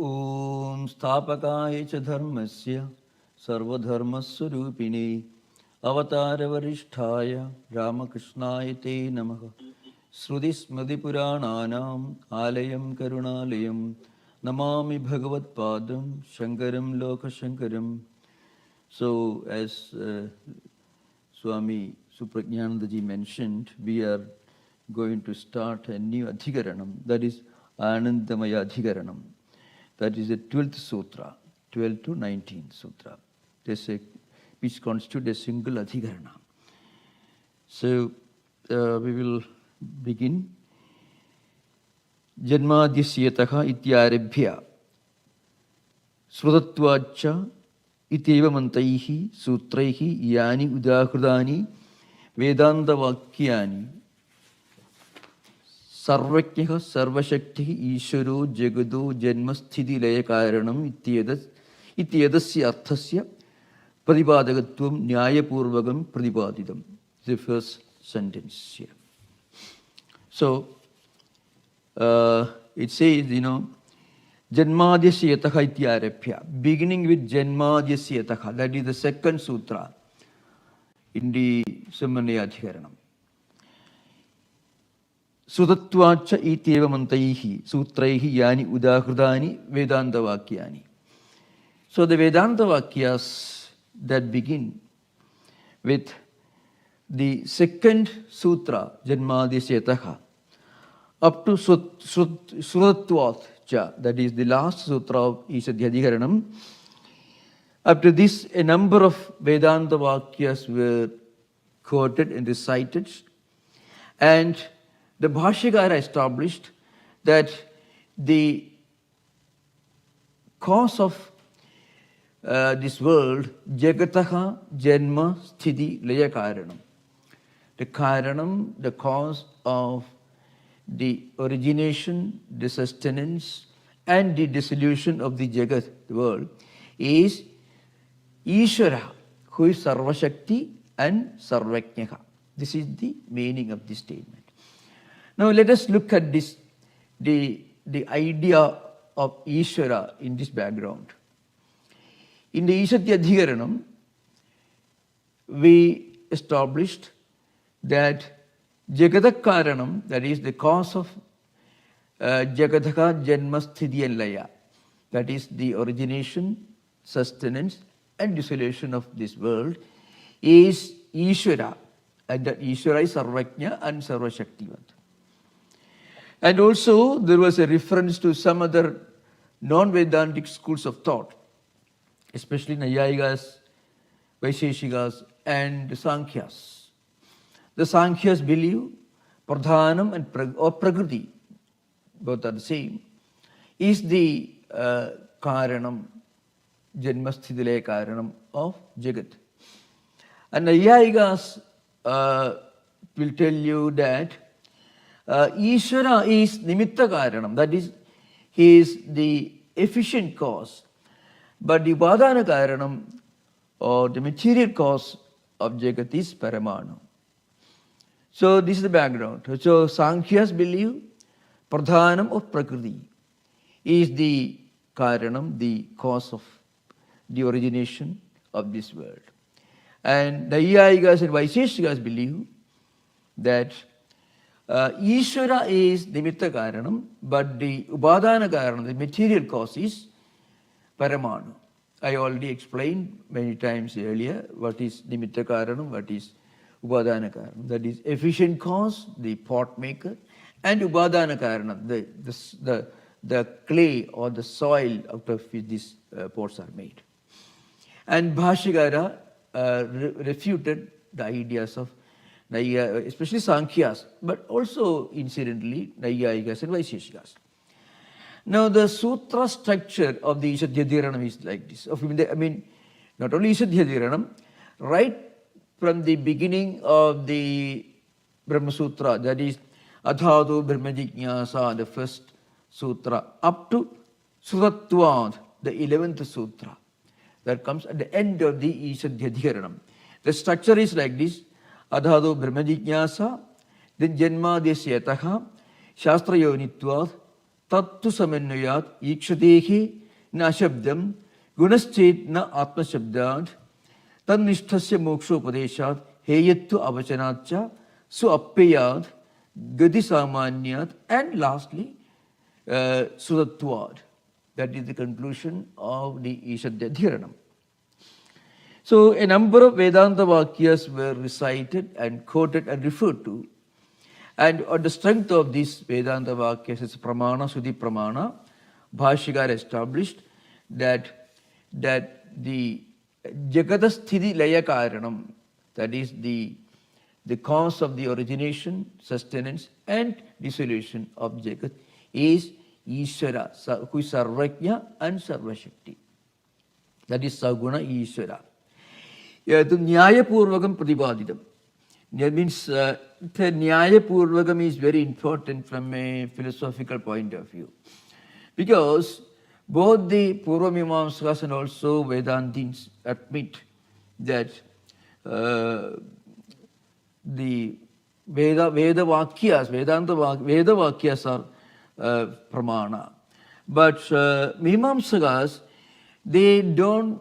Om Stapakaya cha dharmasya sarvadharmaswarupine avataravarishthaya Ramakrishnaya te namaha. Sruti smriti purananam alayam karunalayam namami bhagavat padam Shankaram loka Shankaram. So as Swami Vivekananda mentioned, we are going to start a new adhikaranam, that is Anandamaya adhikaranam. That is the 12th sutra, 12 to 19th sutra, which constitute a single adhikarana. So we will begin. Janmadyasyataha ityarabhya srutatvacha ityeva mantaihi sutraihi yani udahridani Vedanta vakyani Sarvakyaha Sarvashakti Isharo Jagado Janmasthiti Laya Karanam Ityadasya Arthasya Pradipadagatvam Nyaya Purvagam Pradipaditam. The first sentence here. So it says, Janmadhyasya yataha ityarabhya, beginning with Janmadhyasya yataha, that is the second sutra in the Samanya Adhikaranam. Sutatvacha ityeva mantaihi sutraihi yani udahridani Vedanta vakyani. So the Vedanta vakyas that begin with the second sutra, Janmadhyasya yataha, up to Suratvatcha, that is the last sutra of Ishadhyadhikaranam. Up to this, a number of Vedanta vakyas were quoted and recited, and the Bhashyakara established that the cause of this world, Jagataha Janma Sthiti Laya Karanam. The Karanam, the cause of the origination, the sustenance, and the dissolution of the Jagat, the world, is Ishvara, who is Sarvashakti and Sarvajnaha. This is the meaning of this statement. Now let us look at this, the idea of Ishvara in this background. In the Ishadhyadhikaranam, we established that Jagatakaranam, that is the cause of Jagataka Janmasthiti and Laya, that is the origination, sustenance and dissolution of this world, is Ishvara, and that Ishvara is Sarvajna and Sarvashaktivat. And also there was a reference to some other non-Vedantic schools of thought, especially Nayayikas, Vaisheshikas and Sankhyas. The Sankhyas believe Pradhanam and Prakriti, both are the same, is the Karanam, Janmasthidilaya Karanam of Jagat. And Nayayikas will tell you that Ishvara is Nimitta Karanam, that is, he is the efficient cause, but the Upadana Karanam, or the material cause of Jagat, is Paramanu. So this is the background. So Sankhyas believe Pradhanam of Prakriti is the Karanam, the cause of the origination of this world. And Nayayikas and Vaisheshikas believe that Ishvara is Nimitta Karanam, but the Upadana Karanam, the material cause, is Paramanu. I already explained many times earlier what is Nimitta Karanam, what is Upadana Karanam. That is efficient cause, the pot maker, and Upadana Karanam, the clay or the soil out of which these pots are made. And Bhashyakara refuted the ideas of especially Sankhyas, but also incidentally Nayayikas and Vaisheshikas. Now the sutra structure of the Ishadhyadhikaranam is like this. I mean, not only Ishadhyadhikaranam, right from the beginning of the Brahma Sutra, that is Adhatu Brahma Jignasa, the first sutra, up to Suratvad, the 11th sutra, that comes at the end of the Ishadhyadhikaranam. The structure is like this. Adhatu Brahma Jignasa, then Janmadhyasya yataha, Shastra Yonitvad, tattu samannayat ikshadehi na shabdam gunaschet na atma shabdad tannishthasya mokshopadeshat heyattu avachanatcha suappayad gadi samanyat, and lastly sudatvad. That is the conclusion of the Ishadhyadhiranam. So a number of Vedanta Vakyas were recited and quoted and referred to. And on the strength of these Vedanta Vakyas, as Pramana, Sudhi Pramana, Bhashyakara established that the Jagadasthiti Laya Karanam, that is the cause of the origination, sustenance and dissolution of Jagat, is Ishvara, who is Sarvajna and Sarvashakti. That is Saguna Ishvara. Nyaya Purvakam Pratibadidam. That means the Nyaya Purvakam is very important from a philosophical point of view. Because both the Purva Mimamsakas and also Vedantins admit that the Veda Vakyas, Vedanta Veda Vakyas are pramana. But Mimamsakas, they don't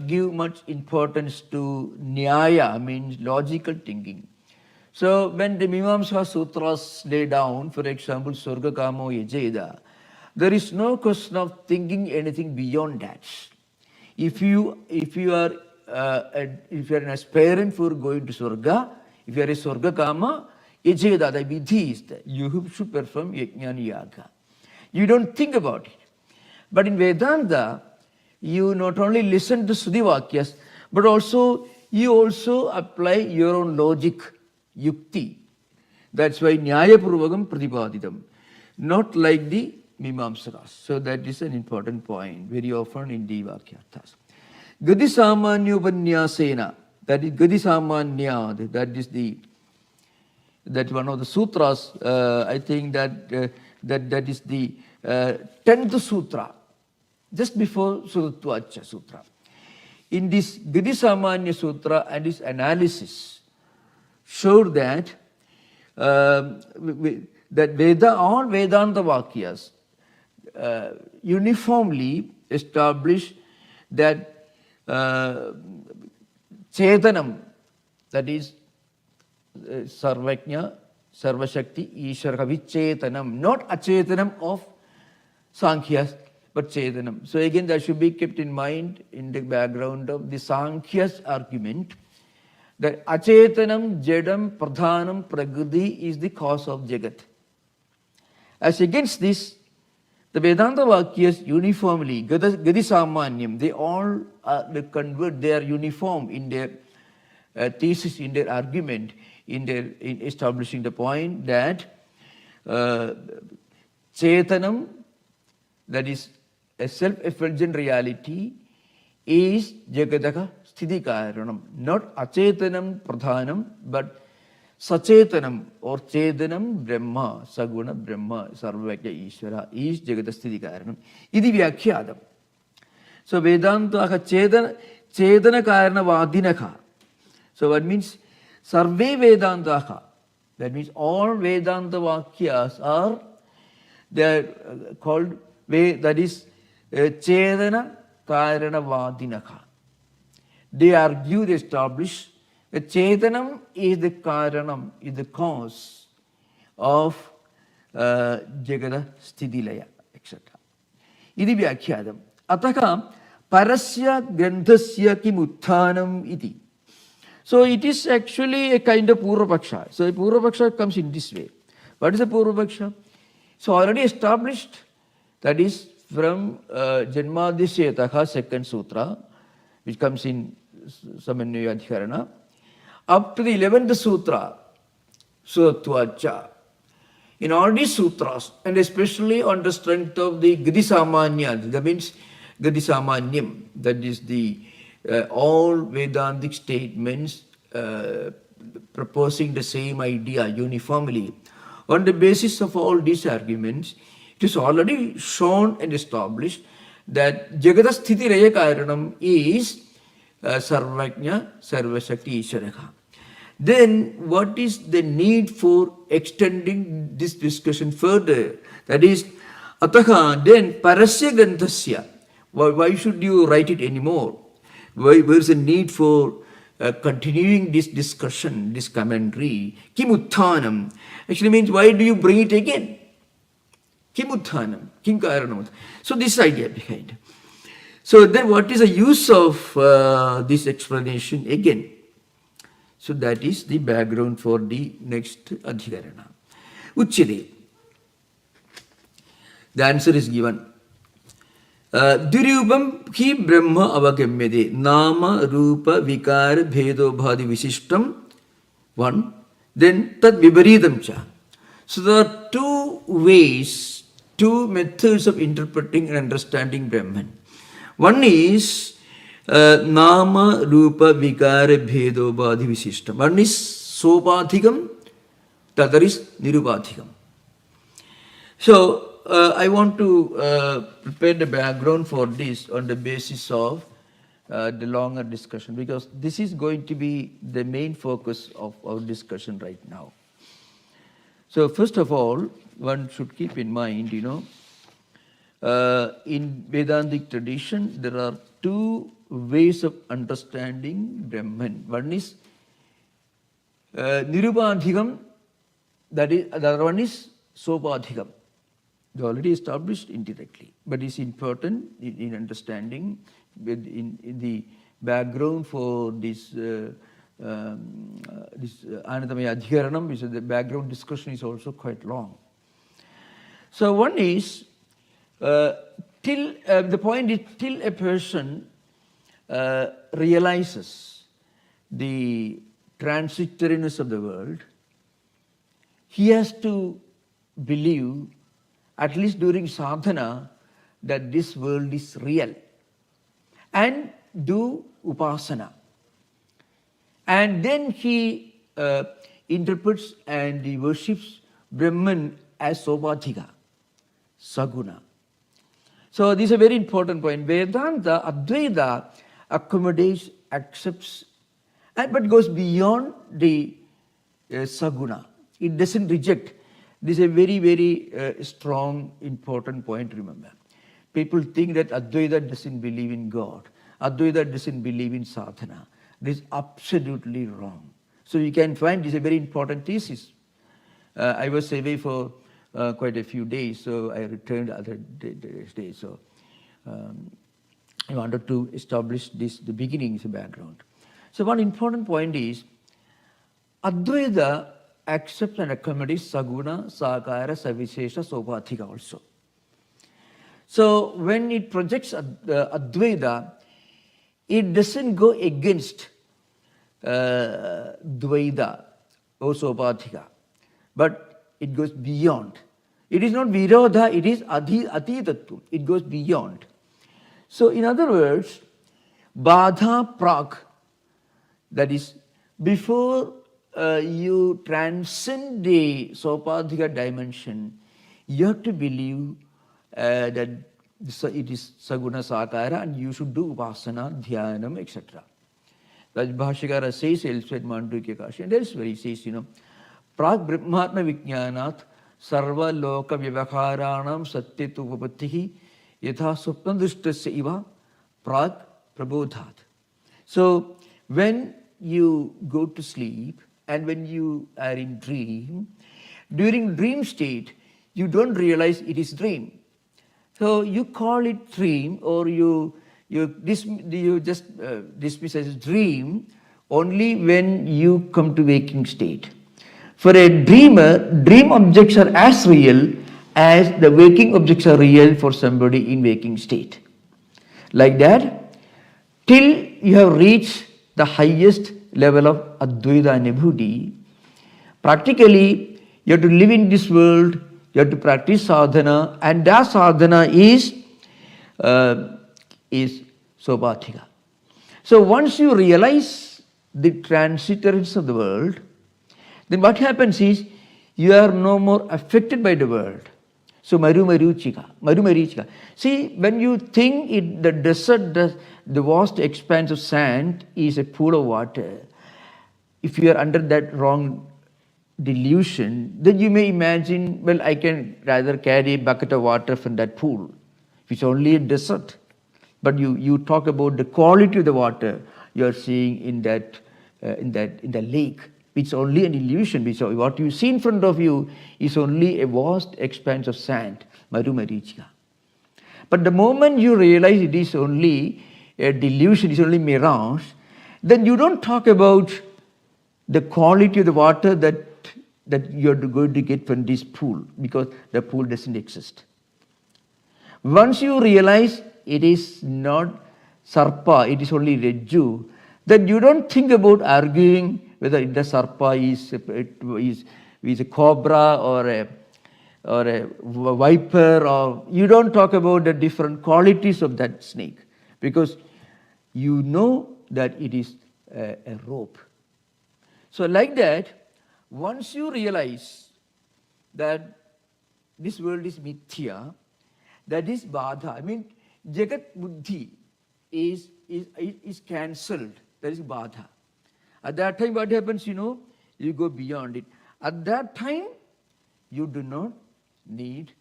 give much importance to Nyaya, means logical thinking. So when the Mimamsaka Sutras lay down, for example, Swarga Kamo Yajeda, there is no question of thinking anything beyond that. If you are an aspirant for going to Swarga, if you are a Swarga Kama, Yajeda, the vidhi is that you should perform Yajnana Yaga. You don't think about it. But in Vedanta, you not only listen to Sudhi Vakyas, but also you also apply your own logic, yukti. That's why Nyaya Purvakam Pratipaditam, not like the Mimamsakas. So that is an important point, very often in the Vakyarthas. Gadi Samanya Upanyasena, that is Gadi Samanya, that one of the sutras, I think that is the 10th sutra, just before Sudatvacha Sutra. In this Gadi Samanya Sutra and its analysis showed that all Vedanta Vakyas uniformly establish that Chetanam, that is Sarvajna, Sarvashakti, Ishvara Vichetanam, not Achetanam of Sankhyas, but Chetanam. So again, that should be kept in mind in the background of the Sankhyas argument, that Achetanam, Jadam, Pradhanam, Prakriti is the cause of Jagat. As against this, the Vedanta Vakyas uniformly, Gadi Samanyam, they all they are uniform in their thesis, in their argument, in establishing the point that Chetanam, that is a self-effulgent reality, is Jagadaka Sthiti Karanam, not Achetanam Pradhanam, but Sachetanam or Chetanam Brahma, Saguna Brahma, Sarvajna Ishvara is Jagadasthiti Karanam. Idi Vyakhyadam. So Vedanta Chetana Karana Vadinaka. So what means Sarve Vedanta, that means all Vedanta Vakyas are, they are called, that is Chetana Karana Vadinaka. They argue, they establish that Chetanam is the Karanam, is the cause of Jagada Sthidilaya, etc. Idi Vyakhyadam. Ataka Parasya Grandhasya Kimuthanam iti. So it is actually a kind of Purvapaksha. So Purvapaksha comes in this way. What is a Purvapaksha? So already established, that is from Janmadhyashetaka, second sutra, which comes in Samannayadhyarana, up to the 11th sutra, Sudatvacha. In all these sutras, and especially on the strength of the Gadi Samanya, that means Gadi Samanyam, that is the all Vedantic statements proposing the same idea uniformly. On the basis of all these arguments, it is already shown and established that Jagadasthiti Raya Karanam is Sarvajna, Sarvashakti, Ishvaraka. Then what is the need for extending this discussion further? That is, Ataha, then parasya granthasya. Why should you write it anymore? Where is the need for continuing this discussion, this commentary? Kim utthanam actually means why do you bring it again? Kim utthanam, kim karanam. So this idea behind. So then what is the use of this explanation again? So that is the background for the next adhikarana. Uchyate. The answer is given. Durubam hi brahma avagamyade. Nama, rupa, vikara, bhedo, bhadi, visishtam. One. Then tad viparidam cha. So there are two ways, two methods of interpreting and understanding Brahman. One is nama, rupa, vikara, bhedo, bhadi, visishtam. One is sopadhikam, the other is nirupadhikam. So, I want to prepare the background for this on the basis of the longer discussion, because this is going to be the main focus of our discussion right now. So first of all, one should keep in mind, in Vedantic tradition, there are two ways of understanding Brahman. One is Nirupadhikam, that is, the other one is Sopadhikam. They already established indirectly, but it's important in understanding in the background for this Anandamaya Adhikaranam, which is the background discussion is also quite long. So one is the point is till a person realizes the transitoriness of the world, he has to believe, at least during sadhana, that this world is real, and do upasana. And then he interprets and he worships Brahman as Sopadhika, Saguna. So this is a very important point. Vedanta, Advaita accommodates, accepts, but goes beyond the Saguna. It doesn't reject. This is a very, very strong, important point to remember. People think that Advaita doesn't believe in God. Advaita doesn't believe in sadhana. This is absolutely wrong. So you can find this is a very important thesis. I was away for quite a few days, so I returned other days. So I wanted to establish this, the beginnings, the background. So one important point is Advaita accepts and accommodates Saguna, Sakara, Savishesha, Sopadhika also. So when it projects Advaita, it doesn't go against Dvaita or Sopadhika, but it goes beyond. It is not Virodha, it is Atitatvam. It goes beyond. So in other words, Badha Prak, that is, before you transcend the Sopadhika dimension, you have to believe that it is Saguna Sakara and you should do Upasana, Dhyanam, etc. That Bhashyam says elsewhere in Mandukya Kashi, and elsewhere he says, Prag Brahmatma Vijnanat Sarva Loka Vyavakaranam Satyetu Upapattihi Yatha Swapnadrishtasya Iva Prag Prabodhat. So when you go to sleep and when you are in dream, during dream state, you don't realize it is dream. So you call it dream, or you just dismiss as dream only when you come to waking state. For a dreamer, dream objects are as real as the waking objects are real for somebody in waking state. Like that, till you have reached the highest level of Advaita Anubhuti, practically you have to live in this world, you have to practice sadhana, and that sadhana is Sopadhika. So once you realize the transitoriness of the world, then what happens is you are no more affected by the world. So Marumarichika. See, when you think the desert, the vast expanse of sand is a pool of water, if you are under that wrong delusion, then you may imagine, well, I can rather carry a bucket of water from that pool, which is only a desert. But you talk about the quality of the water you are seeing in the lake, which is only an illusion. Which what you see in front of you is only a vast expanse of sand, Marumarichika. But the moment you realize it is only a delusion, it is only mirage, then you don't talk about the quality of the water that you're going to get from this pool, because the pool doesn't exist. Once you realize it is not sarpa, it is only Rajju, then you don't think about arguing whether the sarpa is a cobra or a viper, or you don't talk about the different qualities of that snake, because you know that it is a rope. So like that, once you realize that this world is mithya, that is badha. I mean, Jagat Buddhi is cancelled. That is badha. At that time, what happens, you go beyond it. At that time, you do not need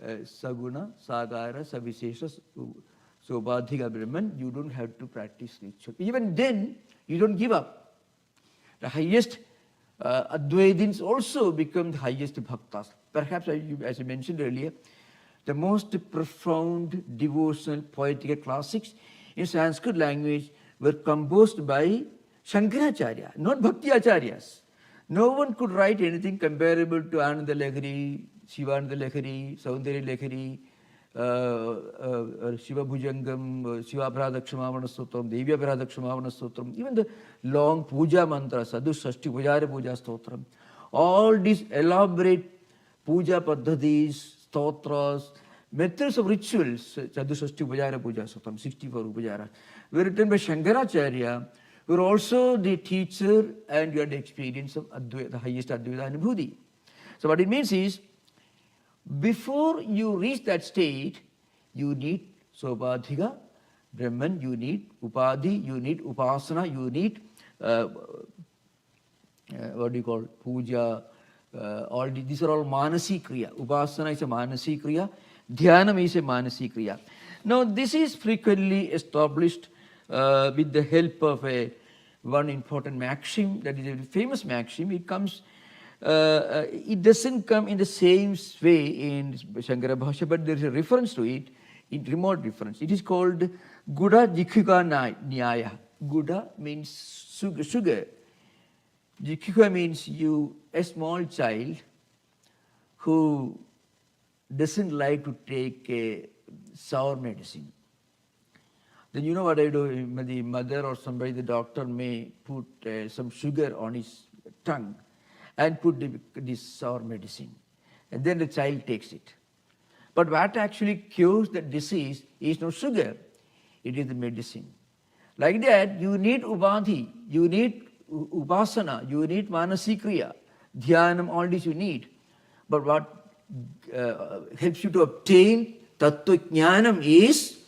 Saguna, Sagara, Savishesha, Sobadhiga Brahman. You don't have to practice ritual. Even then, you don't give up. The highest Advaitins also become the highest bhaktas. Perhaps, as I mentioned earlier, the most profound devotional poetical classics in Sanskrit language were composed by Shankaracharya, not Bhakti Acharyas. No one could write anything comparable to Ananda Lahari, Shivananda Lahari, Saundarya Lahari, Shiva Bhujangam, Shiva Bhradakshmavana Stotram, Devya Bhradakshmavana Stotram, even the long puja mantras, Sadhu Shashti Pujara Puja Stotram. All these elaborate puja paddhatis, stotras, methods of rituals, Sadhu Shashti Pujara Puja Stotram, 64 Upajara, were written by Shankaracharya, who were also the teacher and you had the experience of Advaita, the highest Advaita Anubhuti. So what it means is, before you reach that state, you need Sobadhiga, Brahman, you need Upadhi, you need Upasana, you need, what do you call, Puja, these are all Manasi Kriya. Upasana is a Manasi Kriya, Dhyanam is a Manasi Kriya. Now this is frequently established with the help of one important maxim, that is a famous maxim. It comes, it doesn't come in the same way in Shankara Bhashya, but there is a reference to it, in remote reference. It is called Guda Jikhika Nyaya. Guda means sugar. Jikhika means a small child who doesn't like to take a sour medicine. Then you know what I do? The mother or somebody, the doctor may put some sugar on his tongue and put this sour medicine. And then the child takes it. But what actually cures the disease is not sugar, it is the medicine. Like that, you need Ubadhi, you need Upasana, you need Manasikriya, Dhyanam, all this you need. But what helps you to obtain Tattwajnanam is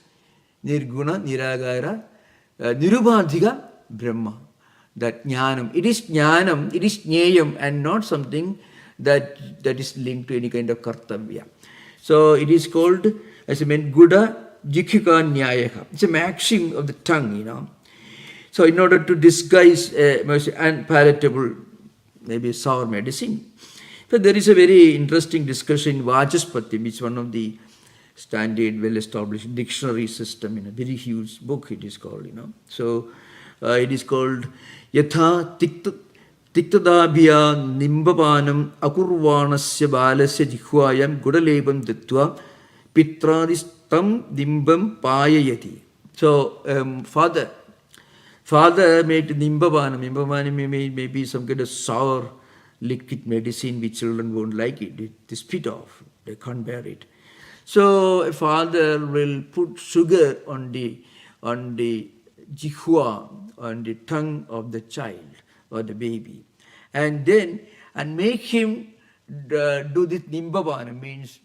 Nirguna, Niragara, Nirubadhiga, Brahma. That Jnanam. It is Jnanam, it is Jneyam, and not something that is linked to any kind of Kartavya. So it is called, as I meant, Guda Jikhika Nyayaka. It's a maxim of the tongue, So in order to disguise most unpalatable, maybe sour medicine. So there is a very interesting discussion in Vachaspati, which is one of the standard, well-established dictionary system, in a very huge book it is called, So it is called Yatha Tiktadabhya Nimbapanam Akurvanasya Balasya Jikhvayam Gudalebam Dattva Pitradistam Dimbam Payayati. So father made Nimbapanam. Nimbapanam may be some kind of sour liquid medicine which children won't like it. They spit off. They can't bear it. So a father will put sugar on the jikhwa, on the tongue of the child or the baby, and make him do this nimbavana, means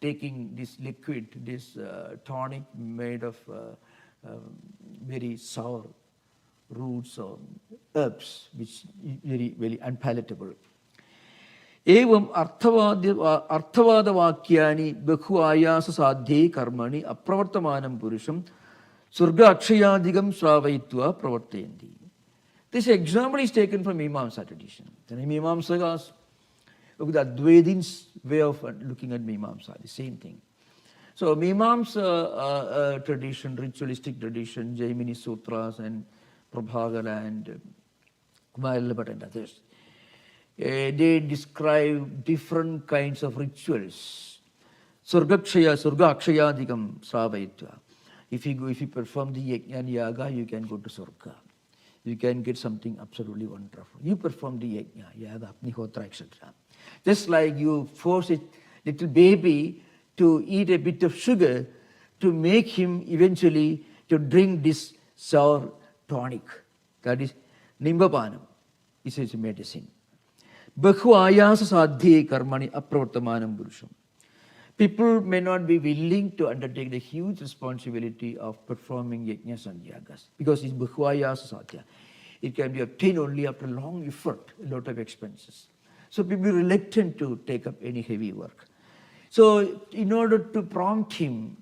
taking this liquid, this tonic made of very sour roots or herbs, which is very, very unpalatable. Evam arthavadavakyani bekhu ayasa sadhye karmani apravartamanam purusham surga akshayadigam sravayitva pravartayanti. This example is taken from Mimamsa tradition. The Mimamsakas, look at the Advaitins' way of looking at Mimamsa, the same thing. So Mimamsa tradition, ritualistic tradition, Jaimini Sutras and Prabhagala and Kumarillabhat and others, they describe different kinds of rituals. Surga akshayadikam sravayitva. If you perform the yajna and yaga, you can go to Surga. You can get something absolutely wonderful. You perform the yajna, yaga, agnihotra, etc. Just like you force a little baby to eat a bit of sugar to make him eventually to drink this sour tonic. That is nimbapanam. This is medicine. Bakhu ayasa sadhye karmani apravartamanam purusham. People may not be willing to undertake the huge responsibility of performing yajnas and yagas because it's bakhu ayasa sadhya. It can be obtained only after long effort, a lot of expenses. So people are reluctant to take up any heavy work. So in order to prompt him,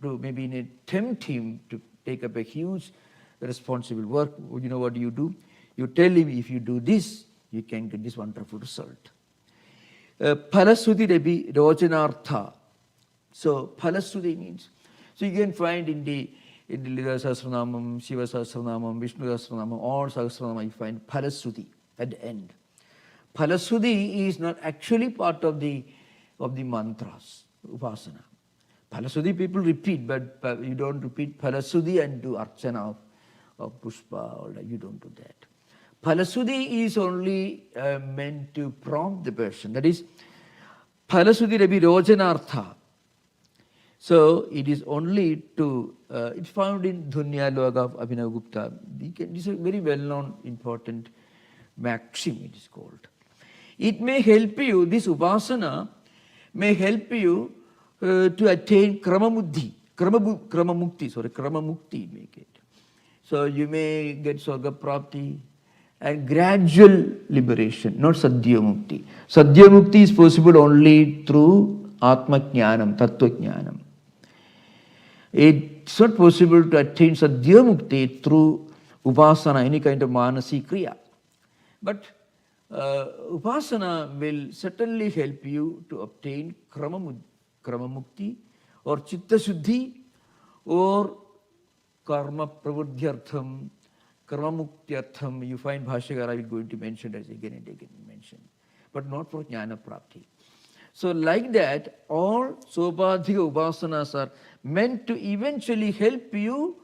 to maybe tempt him to take up a huge responsible work, you know what do? You tell him if you do this, you can get this wonderful result. Phalasuti debi rojanartha. So phalasuti means, so you can find in the Lila Sahasranamam, Shiva Sahasranamam, Vishnu Sahasranamam, all Sahasranamam you find phalasuti at the end. Phalasuti is not actually part of the mantras, upasana. Phalasuti people repeat, but you don't repeat phalasuti and do archana of pushpa, or you don't do that. Phalasuti is only meant to prompt the person. That is, phalasuti rebi rojanartha. So it is only to, it's found in Dhunya Loga of Abhinav Gupta. This is a very well-known, important maxim, it is called. It may help you, this upasana may help you to attain kramamukti, make it. So you may get Swarga Prapti and gradual liberation, not Sadhya Mukti. Sadhya Mukti is possible only through Atma Jnanam, Tattva Jnanam. It's not possible to attain Sadhya Mukti through Upasana, any kind of Manasi Kriya. But Upasana will certainly help you to obtain Kramamukti or Chitta Shuddhi or Karma Pravudhyartham, Karmamuktyartham. You find Bhashyakara is going to mention as again and again mentioned, but not for Jnana Prapti. So like that, all Sopadhika Upasanas are meant to eventually help you,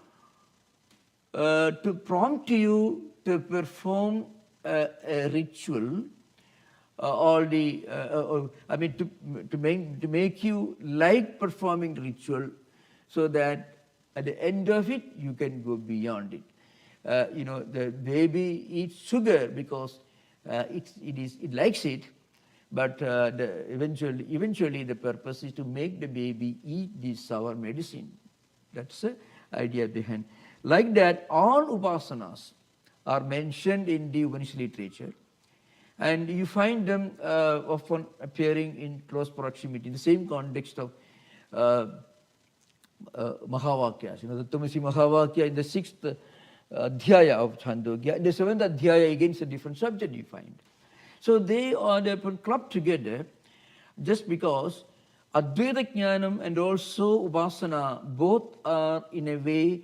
to prompt you to perform a ritual, to make you like performing ritual, so that at the end of it you can go beyond it. The baby eats sugar because it likes it, but eventually the purpose is to make the baby eat this sour medicine. That's the idea behind. Like that, all upasanas are mentioned in the Upanishad literature, and you find them often appearing in close proximity, in the same context of Mahavakyas. The Tattwamasi Mahavakya in the 6th Adhyaya of Chandogya. In the 7th Adhyaya, again, it's a different subject you find. So they are clubbed together just because Advaita Jnanam and also Upasana both are in a way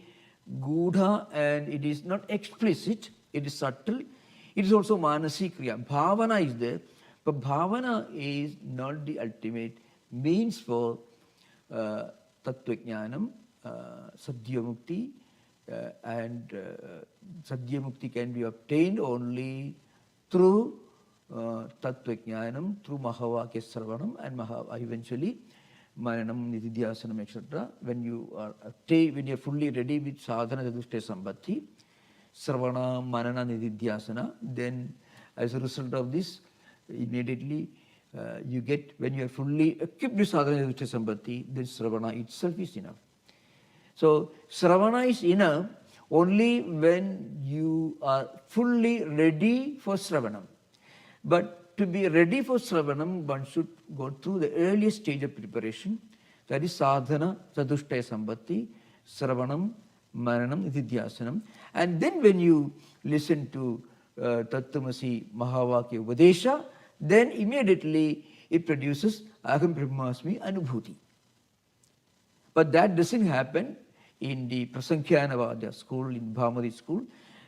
Gudha, and it is not explicit, it is subtle. It is also Manasi Kriya. Bhavana is there, but Bhavana is not the ultimate means for Tattva Jnanam, Sadhya Mukti, and Sadhya Mukti can be obtained only through Tattva Jnanam, through Mahavakya Sravanam, and eventually Mananam, Nididhyasanam, etc. When you are fully ready with Sadhana Chatushtaya Sambhati, Sravana, Manana, Nididhyasana, then as a result of this, immediately you get, when you are fully equipped with Sadhana Chatushtaya Sambhati, then Sravana itself is enough. So Sravana is enough only when you are fully ready for Sravanam. But to be ready for Sravanam, one should go through the earliest stage of preparation. That is sadhana, chatushtaya sambatti, Sravanam, Maranam, Nididhyasanam. And then when you listen to Tattvamasi Mahavakya Vadesha, then immediately it produces Aham Brahmasmi Anubhuti. But that doesn't happen in the Prasankhyanavada school, in Bhamari school.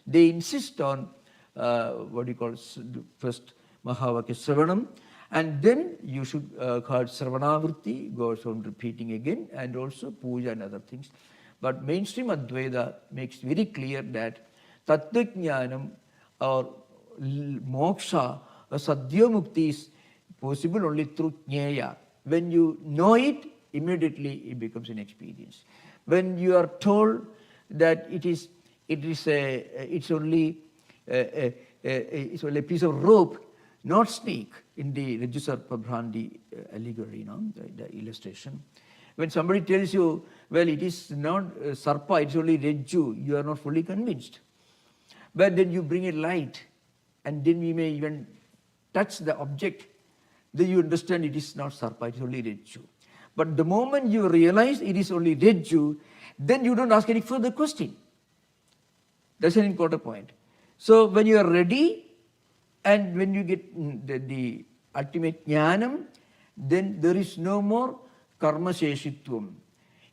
They insist on first Mahavakya Sravanam, and then you should call Sravanavritti, goes on repeating again, and also puja and other things. But mainstream Advaita makes very clear that Tattvajnanam or moksha or Sadhyamukti is possible only through Jnaya. When you know it, immediately it becomes an experience. When you are told that it's only a piece of rope, not snake, in the Rajusarpa Bhrandi allegory, the illustration. When somebody tells you, well, it is not Sarpa, it's only Rajju, you are not fully convinced. But then you bring a light, and then we may even touch the object, then you understand it is not Sarpa, it is only Rajju. But the moment you realize it is only Rajju, then you don't ask any further question. That's an important point. So when you are ready, and when you get the ultimate jnanam, then there is no more karma sheshitvam.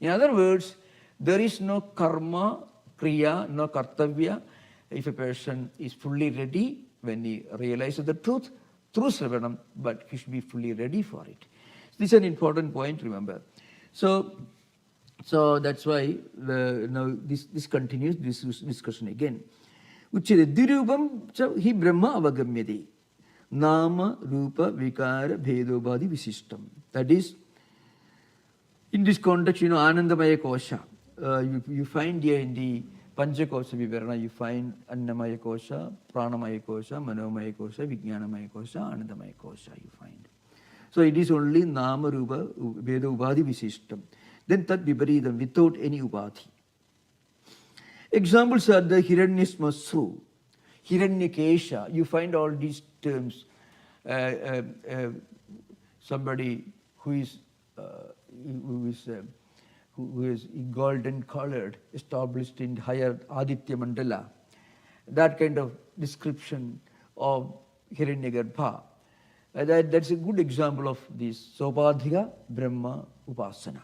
In other words, there is no karma, kriya, no kartavya. If a person is fully ready, when he realizes the truth, through Sravanam, but he should be fully ready for it. This is an important point, remember. So that's why now this continues, this discussion again. Uchyate dirupam cha hi brahma avagamyate. Nama, rupa, vikara, bhedobhadi visishtam. That is, in this context, Anandamaya Kosha. You find here in the Panchakosha Vivarana, you find Annamaya Kosha, Pranamaya Kosha, Manomaya Kosha, Vijnanamaya Kosha, Anandamaya Kosha, you find. So it is only Nama, Rupa, Veda, Ubhadi, Visishtam. Then Tat Viparidam, without any Ubhadi. Examples are the Hiranyasmasru, Hiranyakesha. You find all these terms. Somebody who is golden colored, established in higher Aditya Mandala. That kind of description of Hiranyagarbha. That's a good example of this Sopadhiga Brahma Upasana.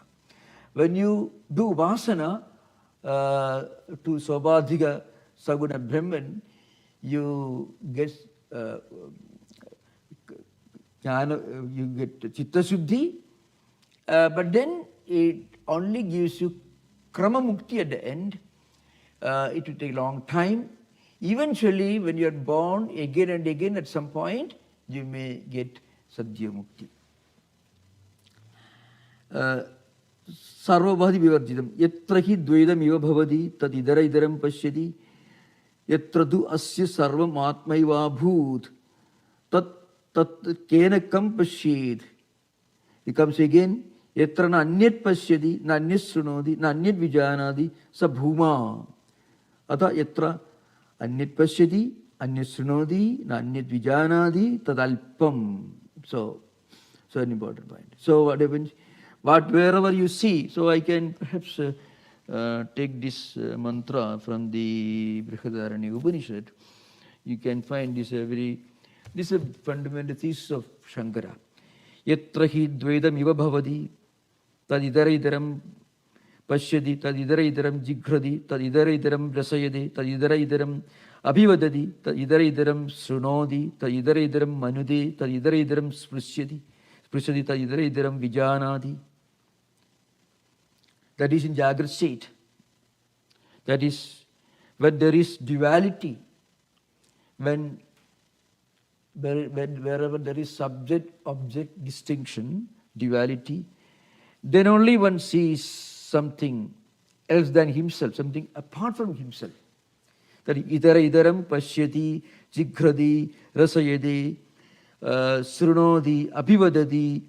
When you do Upasana to Sopadhiga Saguna Brahman, you get Chitta Shuddhi, but then it only gives you Krama Mukti at the end. It will take a long time. Eventually, when you are born again and again at some point, you may get Sadhya Mukti. Sarvabhadi Vivarjidam. Yatra hi dvedam iva bhavadi tad idara idaram pashyadi yatra tu asya sarvam atmaiva bhoot tat kena kam pashyed. It comes again. Yatra na anyat pashyadi, na anyat shrunodi, na anyat vijanadi, sa bhuma. Atha yatra anyat pashyadi, anyat shrunodi, na anyat vijanadi, tadalpam. So an important point. So what happens? Wherever you see, so I can perhaps take this mantra from the Brihadaranya Upanishad. You can find this is a fundamental thesis of Shankara. Yatra hi dvedam iva bhavadi tad idara idaram pashyadi tad idara idaram jighradi tad idara idaram rasayadi tad idara idaram abhivadadi tad idara idaram shrunodi tad idara idaram manudi tad idara idaram sprishyadi tad idara idaram vijanadi. That is in Jagrat state. That is when there is duality, wherever there is subject-object distinction, duality, then only one sees something else than himself, something apart from himself. That idara idaram pashyati, jighradi, rasayadi, srunodi, abhivadadi,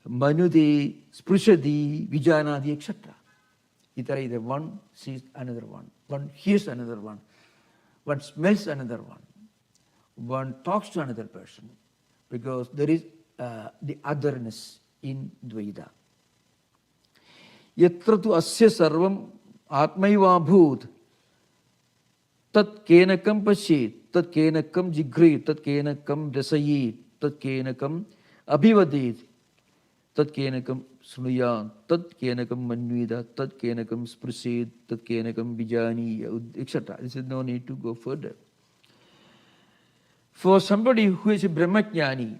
manudi, sprushadi, vijanadi, etc. Either one sees another one, one hears another one smells another one talks to another person, because there is the otherness in Dvaita. Yatra tu asya sarvam atmaivabhut tat kenakam pasyet tat kenakam jigrit tat kenakam rasayit tat kenakam abhivadit tat kenakam sunuyat tat kenakam manvida tat kenakam sprusit tat kenakam vijani, etc. There is no need to go further. For somebody who is a Brahmajnani,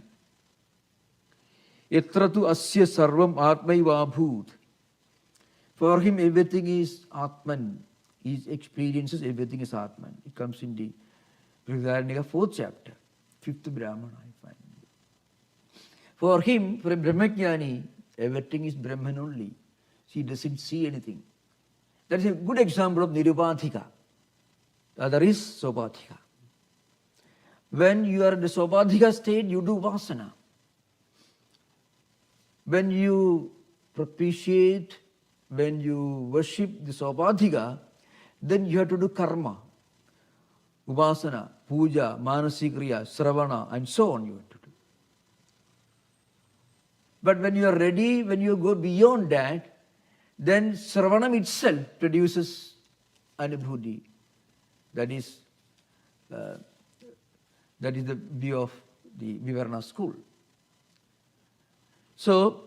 yatra tu asya sarvam atmaivabhut, for him everything is Atman. He experiences everything is Atman. It comes in the Brihadaranyaka 4th chapter, 5th Brahmana, I find. For him, for a Brahmajnani, everything is Brahman only. He doesn't see anything. That is a good example of Nirupadhika. The other is Sopadhika. When you are in the Sopadhika state, you do Vasana. When you propitiate, when you worship the Sopadhika, then you have to do karma, upasana, puja, manasikriya, sravana, and so on you have to do. But when you are ready, when you go beyond that, then sravanam itself produces anubhuti. That is the view of the Vivarna school. So,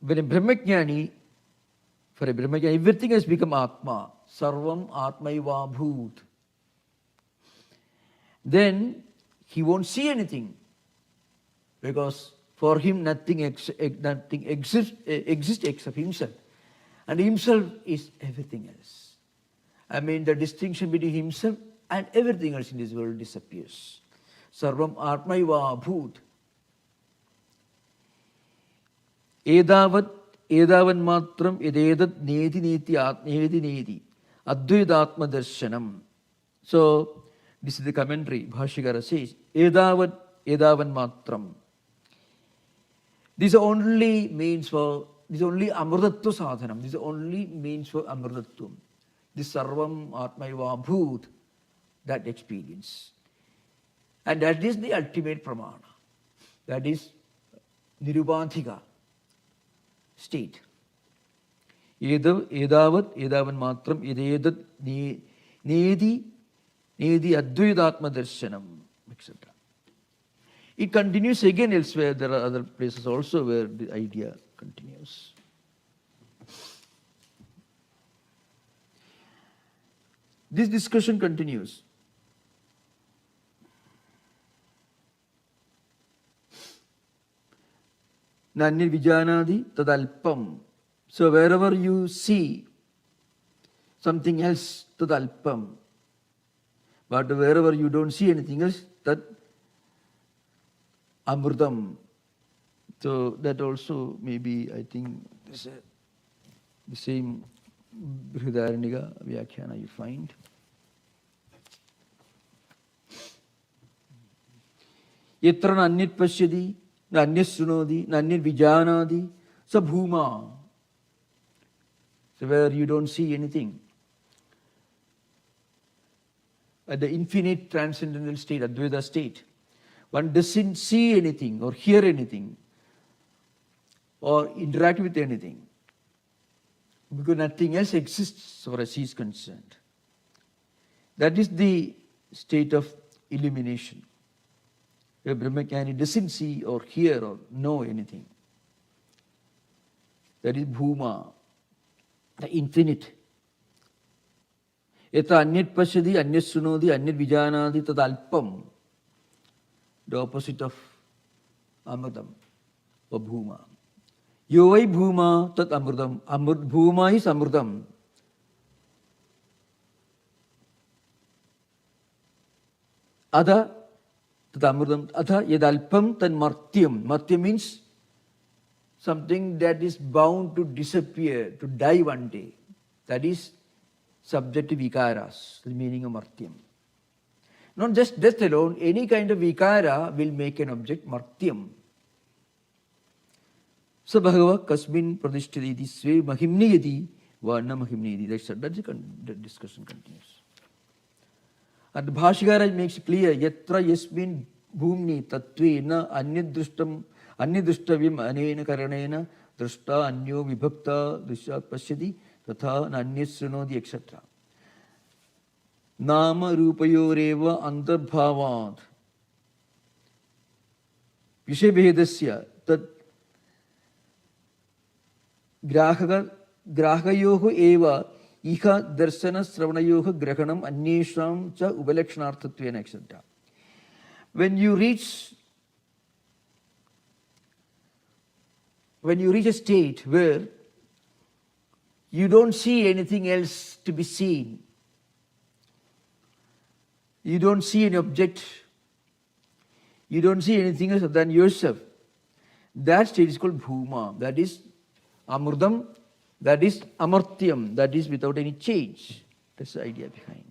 when a Brahmajnani, for a Brahmajnani, everything has become Atma. Sarvam Atmaiva Bhut. Then he won't see anything, because for him nothing exists except himself. And himself is everything else. I mean, the distinction between himself and everything else in this world disappears. Sarvam Atmaiva Bhut. Edavan matram ededat neti neti advaitatma darshanam. So, this is the commentary. Bhashyakara says, edavan matram. This only means for, this only amrutatva sadhanam. This only means for amrutatvam. This sarvam atmaiva bhut, that experience. And that is the ultimate pramana. That is Nirupadhika state. Edavan matram ededat nedi advaitatma darshanam, etc. It continues again elsewhere. There are other places also where the idea continues. This discussion continues. Nannir vijanadi tadalpam. So wherever you see something else, tadalpam. But wherever you don't see anything else, tad amrutam. So that also maybe, I think, the same Brihadaranyaka Vyakhyana you find. Yatra nannit pashyadi, nannit sunodi, nannit vijanadi, sa bhuma. So where you don't see anything. At the infinite transcendental state, Advaita state, one doesn't see anything or hear anything or interact with anything, because nothing else exists so far as he is concerned. That is the state of illumination. A Brahmajnani doesn't see or hear or know anything. That is bhuma, the infinite. Yata anyat pashyadi, anyat sunodi, anyat vijanadi, tad alpam. The opposite of amrutam or bhuma. Yovai bhuma tat amrutam. Bhuma is amrutam. Adha tat amrutam. Adha yadalpam tad martyam. Martyam means something that is bound to disappear, to die one day. That is subject to vikaras, the meaning of martyam. Not just death alone, any kind of vikara will make an object martyam. So Bhagava kasmin pradishtiti sve mahimniyati va na mahimniyati. That's the discussion continues. And the Bhashyakara makes clear, yatra yasmin bhumni tattvena anyadrushtavyam anena karanena drashta anyo vibhakta drishyat pashyati tatha nanyat srinodi etc. Nama rupayoreva antarbhavat vishayabhedasya tat grahakayoho eva iha darsana sravanayoha grahanam anyesham cha ubalakshanarthatvena etc. When you reach a state where you don't see anything else to be seen, you don't see any object, you don't see anything else than yourself, that state is called bhuma, that is amurdam, that is amartyam, that is without any change. That's the idea behind.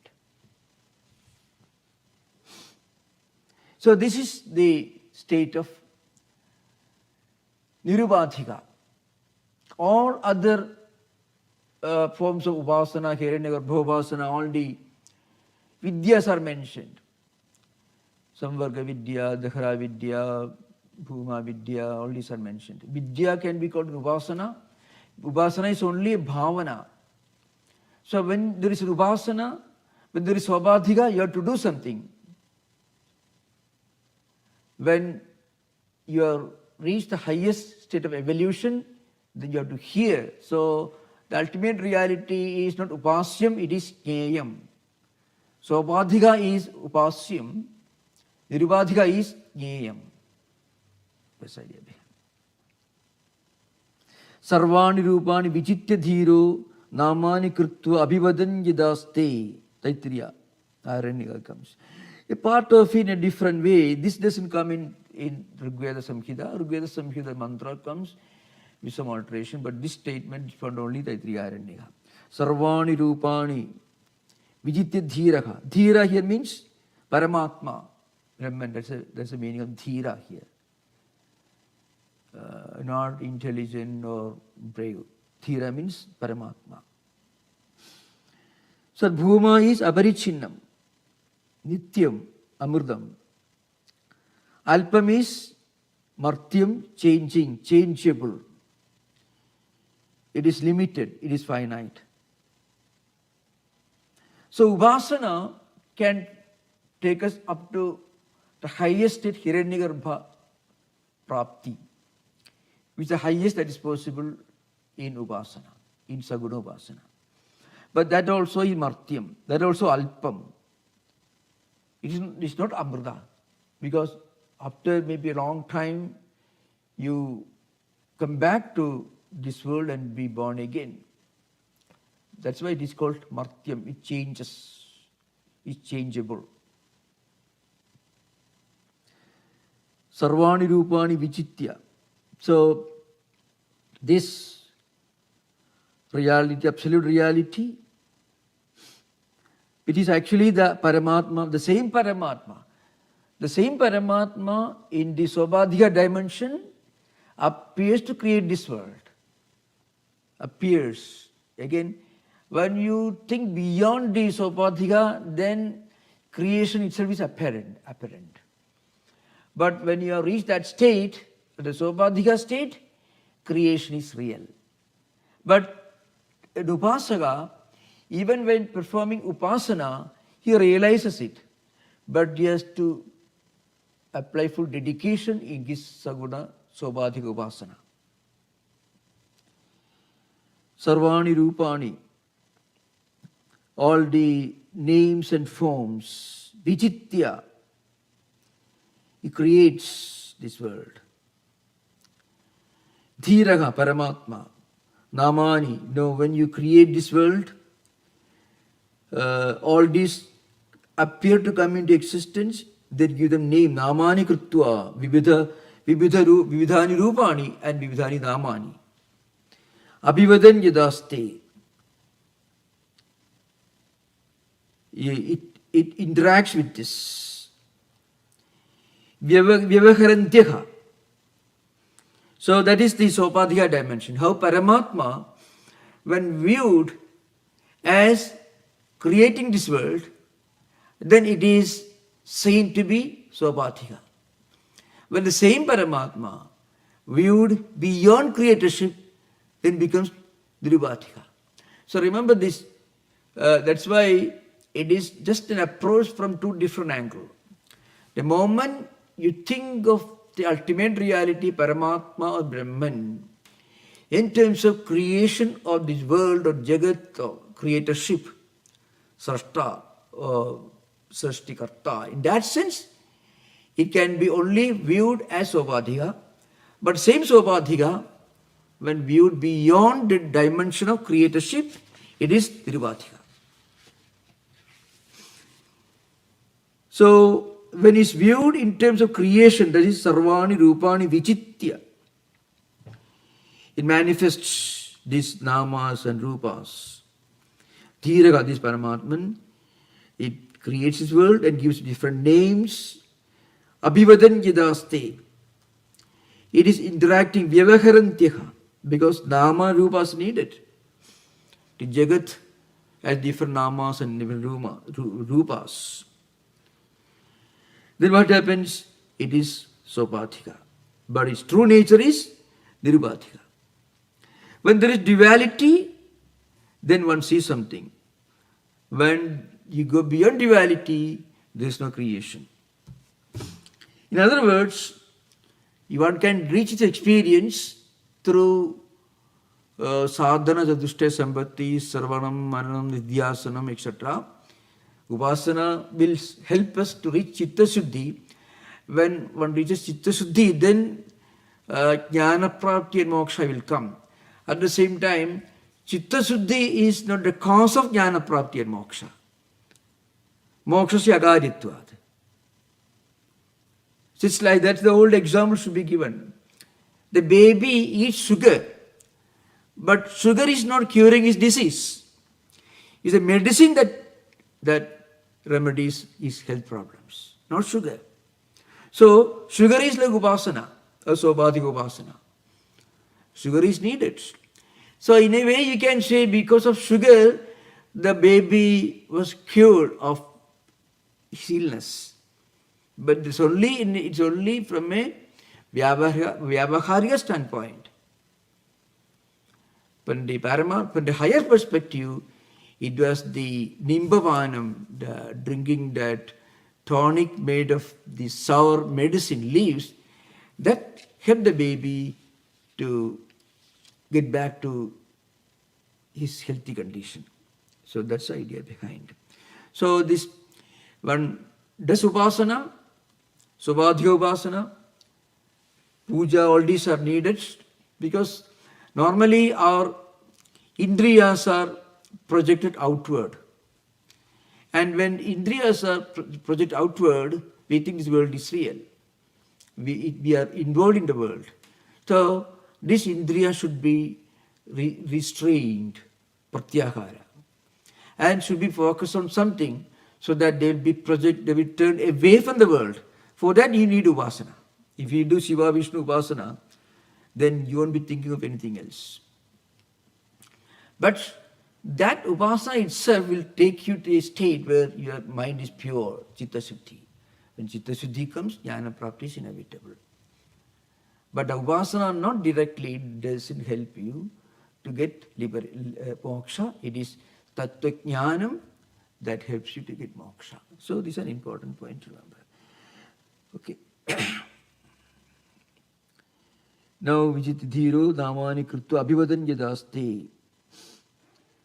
So this is the state of nirubadhika. All other forms of upasana, hiranyagarbha upasana, all the vidyas are mentioned. Samvarga vidya, dakhara vidya, bhuma vidya, all these are mentioned. Vidya can be called upasana. Upasana is only a bhavana. So when there is upasana, when there is svabadhika, you have to do something. When you are reached the highest state of evolution, then you have to hear. So the ultimate reality is not upasyam, it is jneyam. So svabadhika is upasyam, nirubadhika is jneyam. That's the idea. Sarvani rupani vichitya dhiro namani krutva abhivadan yadaste. Taittiriya, Aranyaka comes. A part of it in a different way. This doesn't come in Rigveda Samhita. Rigveda Samhita mantra comes with some alteration, but this statement is found only in Taittiriya Aranyaka. Sarvani rupani vijitya dhiraha. Dhira here means Paramatma. Remember, that's the meaning of dhira here. Not intelligent or brave. Dhira means Paramatma. So Bhuma is Aparichinnam, Nityam, Amurdam. Alpam is Martyam, changing, changeable. It is limited, it is finite. So Upasana can take us up to the highest state, Hiranyagarbha Prapti, which is the highest that is possible in Upasana, in Saguna Upasana. But that also is Martyam, that also Alpam. It's not Amrita, because after maybe a long time, you come back to this world and be born again. That's why it is called Martyam. It changes, it's changeable. Sarvani Rupani Vichitya. So, this reality, absolute reality, it is actually the Paramatma, the same Paramatma. The same Paramatma in the Svabadhika dimension appears to create this world. Appears. Again, when you think beyond the Svabadhika, then creation itself is apparent. But when you have reached that state, the Svabadhika state, creation is real. But an Upasaka, even when performing Upasana, he realizes it. But he has to apply full dedication in his Saguna Svabadhika Upasana. Sarvani Rupani, all the names and forms, Vichitya, he creates this world. Dhiraha Paramatma, Namani, when you create this world, all these appear to come into existence, then give them name, Namani Krutva, Vividhani Rupani and Vividhani Namani. Abhivadan Yadaste. It interacts with this. Vyavaharantyaha. So that is the Sopadhya dimension. How Paramatma, when viewed as creating this world, then it is seen to be Sopadhya. When the same Paramatma viewed beyond creatorship, then becomes Nirubhatika. So remember this, that's why it is just an approach from two different angles. The moment you think of the ultimate reality, Paramatma or Brahman, in terms of creation of this world or Jagat or creatorship, Srashta or Srashtikarta, in that sense, it can be only viewed as Sopadhika, but same Sopadhika, when viewed beyond the dimension of creatorship, it is Nirubhatika. So, when it's viewed in terms of creation, that is Sarvani Rupani Vichitya, it manifests these namas and rupas. Dhiraga, this Paramatman, it creates this world and gives different names. Abhivadan Yadaste. It is interacting Vyavaharantyaha, because nama rupas needed. The Jagat has different namas and different rupas. Then what happens? It is Sopadhika. But its true nature is Nirubhatika. When there is duality, then one sees something. When you go beyond duality, there is no creation. In other words, one can reach its experience through sadhana, chadushta, sambhati, sarvanam, maranam, nidhyasanam, etc. Upasana will help us to reach Chitta Shuddhi. When one reaches Chitta Shuddhi, then Jnana Prapti and Moksha will come. At the same time, Chitta Shuddhi is not the cause of Jnana Prapti and Moksha. Moksha agaritvad. Just like that, the old example should be given. The baby eats sugar, but sugar is not curing his disease. It's a medicine that remedies his health problems, not sugar. So, sugar is like upasana, a Sopadhika upasana. Sugar is needed. So, in a way, you can say because of sugar, the baby was cured of his illness. But it's only from a Vyavaharya standpoint. From the higher perspective, it was the Nimbavanam, the drinking that tonic made of the sour medicine leaves, that helped the baby to get back to his healthy condition. So that's the idea behind. So this one does upasana, Sopadhika upasana, puja, all these are needed because normally our indriyas are projected outward. And when indriyas are projected outward, we think this world is real. We are involved in the world. So this indriya should be restrained, pratyahara, and should be focused on something so that they will turn away from the world. For that you need upasana. If you do Shiva Vishnu upasana, then you won't be thinking of anything else. But that upasana itself will take you to a state where your mind is pure, Chitta Shuddhi. When Chitta Shuddhi comes, Jnana Prapti is inevitable. But the upasana not directly doesn't help you to get moksha. It is Tattwajnanam that helps you to get moksha. So this is an important point to remember. Okay. Now, Vijitidhiro Namani Krutva Abhivadan Yadaste.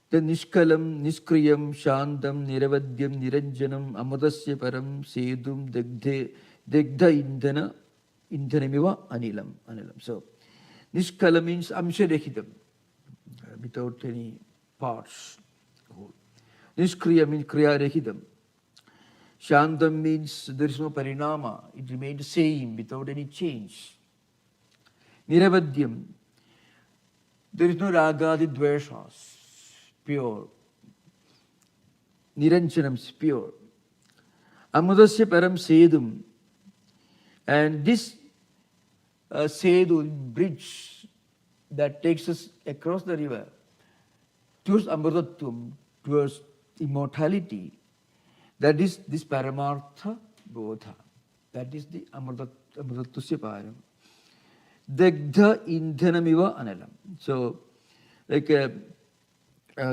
The Nishkalam, Niskriyam, Shantam, Niravadyam, Niranjanam, Amadasya Param, Sedum, Degdha Indhanamiva, Anilam. So, Nishkala means Amsharehidam, without any parts. Niskriya means Kriya Rehidam. Shantam means there is no parinama, it remains the same without any change. Niravadyam, there is no ragadi dveshas, pure. Niranjanam is pure. Amadasya param sedum, and this sedu, bridge that takes us across the river towards amrutatvam, towards immortality, that is this paramartha bodha. That is the amritatusya param. Dagdha indhanamiva analam. So, like,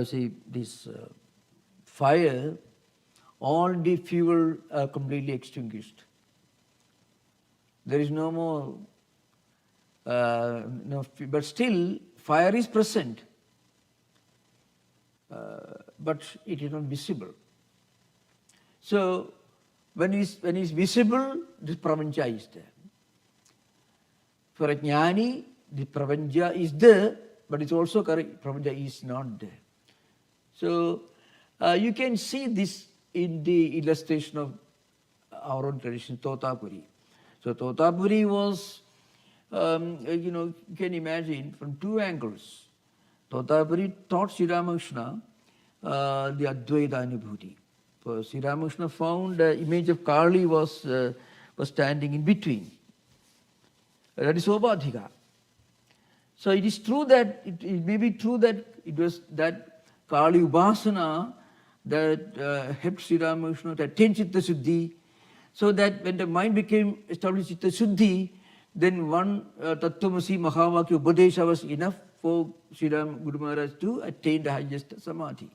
see, this fire, all the fuel are completely extinguished. There is no more, but still fire is present, but it is not visible. So, when it's visible, this prapancha is there. For a jnani, the prapancha is there, but it's also correct, prapancha is not there. So, you can see this in the illustration of our own tradition, Totapuri. So, Totapuri was, you can imagine from two angles. Totapuri taught Sri Ramakrishna the Advaita Anubhuti. So, Sri Ramakrishna found the image of Kali was standing in between. That is Obadhika. So, it is true that, it may be true that it was that Kali Upasana that helped Sri Ramakrishna to attain Chitta Shuddhi, so that when the mind became established Chitta Shuddhi, then one Tattwamasi Mahavakya Upadesha was enough for Sri Ram Guru Maharaj to attain the highest Samadhi.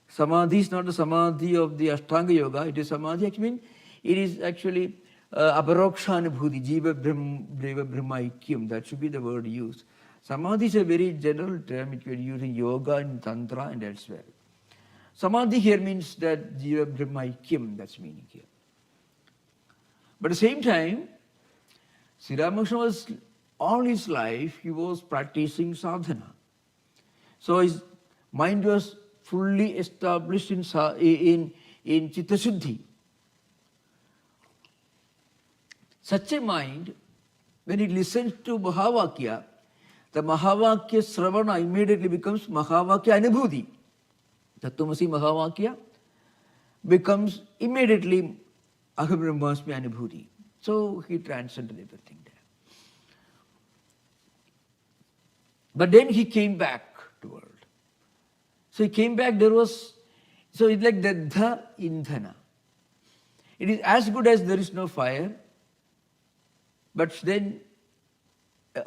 Samadhi is not the Samadhi of the Ashtanga Yoga, it is Samadhi, it is actually Aparokshanubhuti, Jiva Brahma Aikyam, that should be the word used. Samadhi is a very general term which we are using yoga and tantra and elsewhere. Samadhi here means that Jiva Brahma Aikyam, that's meaning here. But at the same time, Sri Ramakrishna was, all his life, he was practicing sadhana. So his mind was fully established in Chitta Shuddhi. Such a mind, when it listens to Mahavakya, the Mahavakya Sravana immediately becomes Mahavakya Anubhuti. Tattwamasi Mahavakya becomes immediately Aham Brahmasmi Anubhuti. So he transcended everything there. But then he came back to world. So he came back, so it's like Daddha Indhana. It is as good as there is no fire, but then,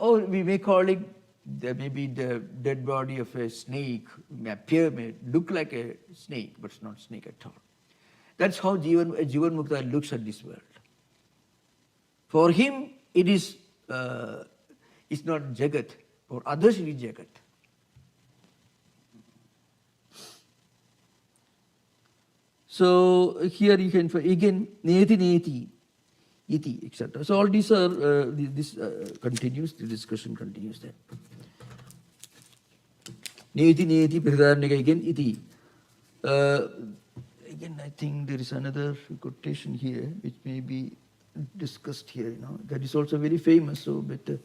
or we may call it maybe the dead body of a snake, may look like a snake, but it's not a snake at all. That's how Jivan Mukta looks at this world. For him, it is it's not Jagat. For others, it is Jagat. So here you can find again Neti Neti, Iti, etc. So all these are this continues. The discussion continues there. Neti Neti Pradharnika again Iti. Again, I think there is another quotation here which may be discussed here. That is also very famous. So better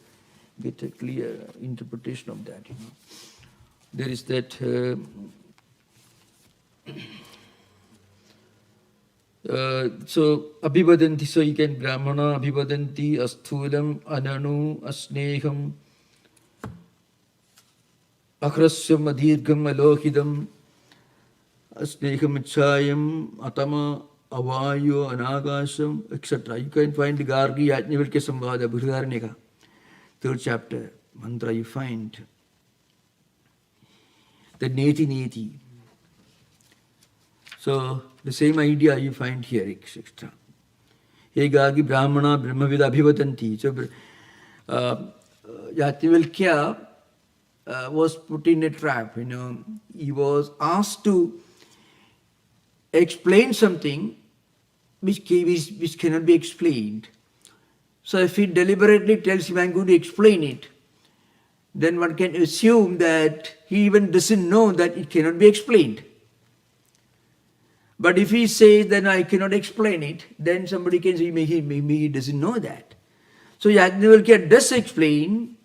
get a clear interpretation of that. There is that. So Abhivadanti, so you can Brahmana Abhivadanti Asthulam Ananu Asneham Akrasyam Adhirgam Alohidam Asneham Ichayam Atama Avayo Anagasham, etc. You can find the Gargi Yajnavalkya Samvada Brihadaranyaka, 3rd chapter, mantra you find the Neti Neti. So the same idea you find here, etc. Egagi Brahmana Brahmavida Abhivatanti. So Yajnavalkya was put in a trap. He was asked to explain something which cannot be explained. So if he deliberately tells him, I'm going to explain it, then one can assume that he even doesn't know that it cannot be explained. But if he says, then I cannot explain it, then somebody can say, maybe he doesn't know that. So Yajnavalkya does explain.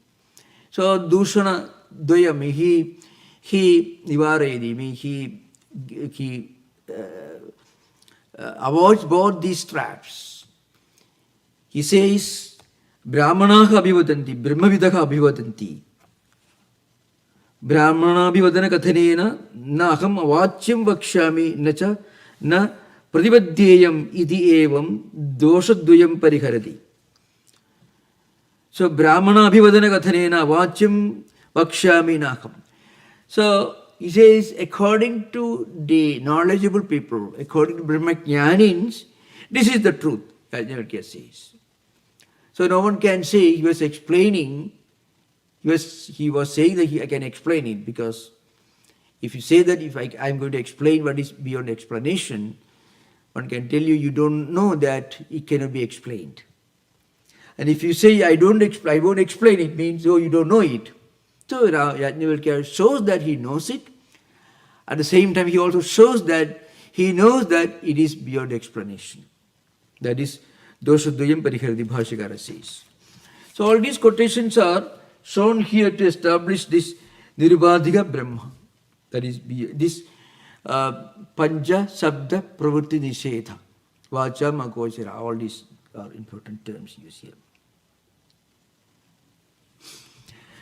So Dushana Dvayam, he Nivaredi, he avoids both these traps. He says, Brahmanaha abhivadanti, Brahmavidaha abhivadanti. Brahmana abhivadana kathanena na aham avachyam vakshami nacha na Pratipadyeyam iti evam doshadvayam pariharati. So Brahmana abhivadana kathanena vachyam Bhashyami naham. So he says, according to the knowledgeable people, according to Brahmajnanins, this is the truth, Yajnavalkya says. So no one can say he was explaining, he was saying that I can explain it, because if you say that if I'm going to explain what is beyond explanation, one can tell you, you don't know that it cannot be explained. And if you say I won't explain it, means oh, you don't know it. So Yajnavalkya shows that he knows it. At the same time, he also shows that he knows that it is beyond explanation. That is Doshadvayam Pariharati, Bhashyakara says. So all these quotations are shown here to establish this Nirubadhika Brahma. That is this Panja Sabda Pravritti Nishedha. Vacha Magochara. All these are important terms used here.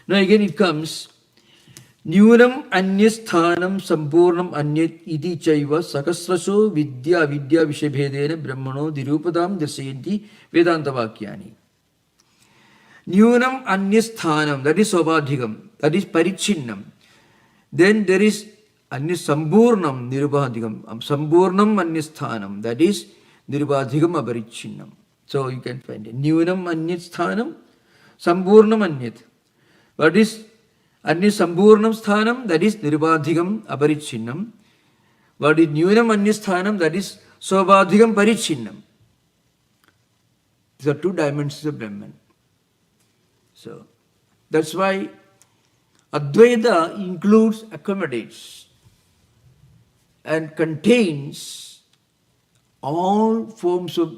Now again it comes, Nyunam Anyasthanam Sampurnam Anyat Iti Chaiva Sakasraso Vidya Vishabhedena Brahmano Dirupadam Dasayanti Vedanta Vakyani. Nyunam Anyasthanam, that is Sobadhigam, that is Parichinnam. Then there is Anyasamburnam Nirubadhigam, Samburnam Anyasthanam, that is Nirubadhigam Aparichinnam. So you can find it. Nyunam Anyasthanam, Samburnam Anyat. What is Anyasamburnam Sthanam? That is Nirubadhigam Aparichinnam. What is Nyunam Anyasthanam? That is Sobadhigam Parichinnam. These are two dimensions of Brahman. So that's why Advaita includes, accommodates, and contains all forms of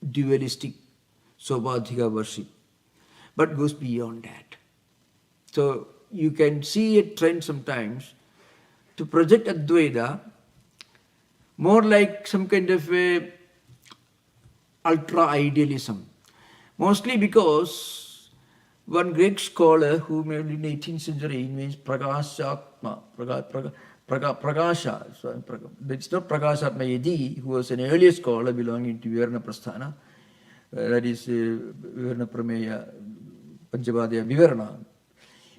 dualistic Sobadhika worship, but goes beyond that. So you can see a trend sometimes to project Advaita more like some kind of a ultra-idealism. Mostly because one great scholar who made in the 18th century means Prakashatma, Prakasha, it's not Prakashatma Yadi, who was an earlier scholar belonging to Vivarna Prasthana, that is Vivarna Prameya, Panchabadya Vivarna.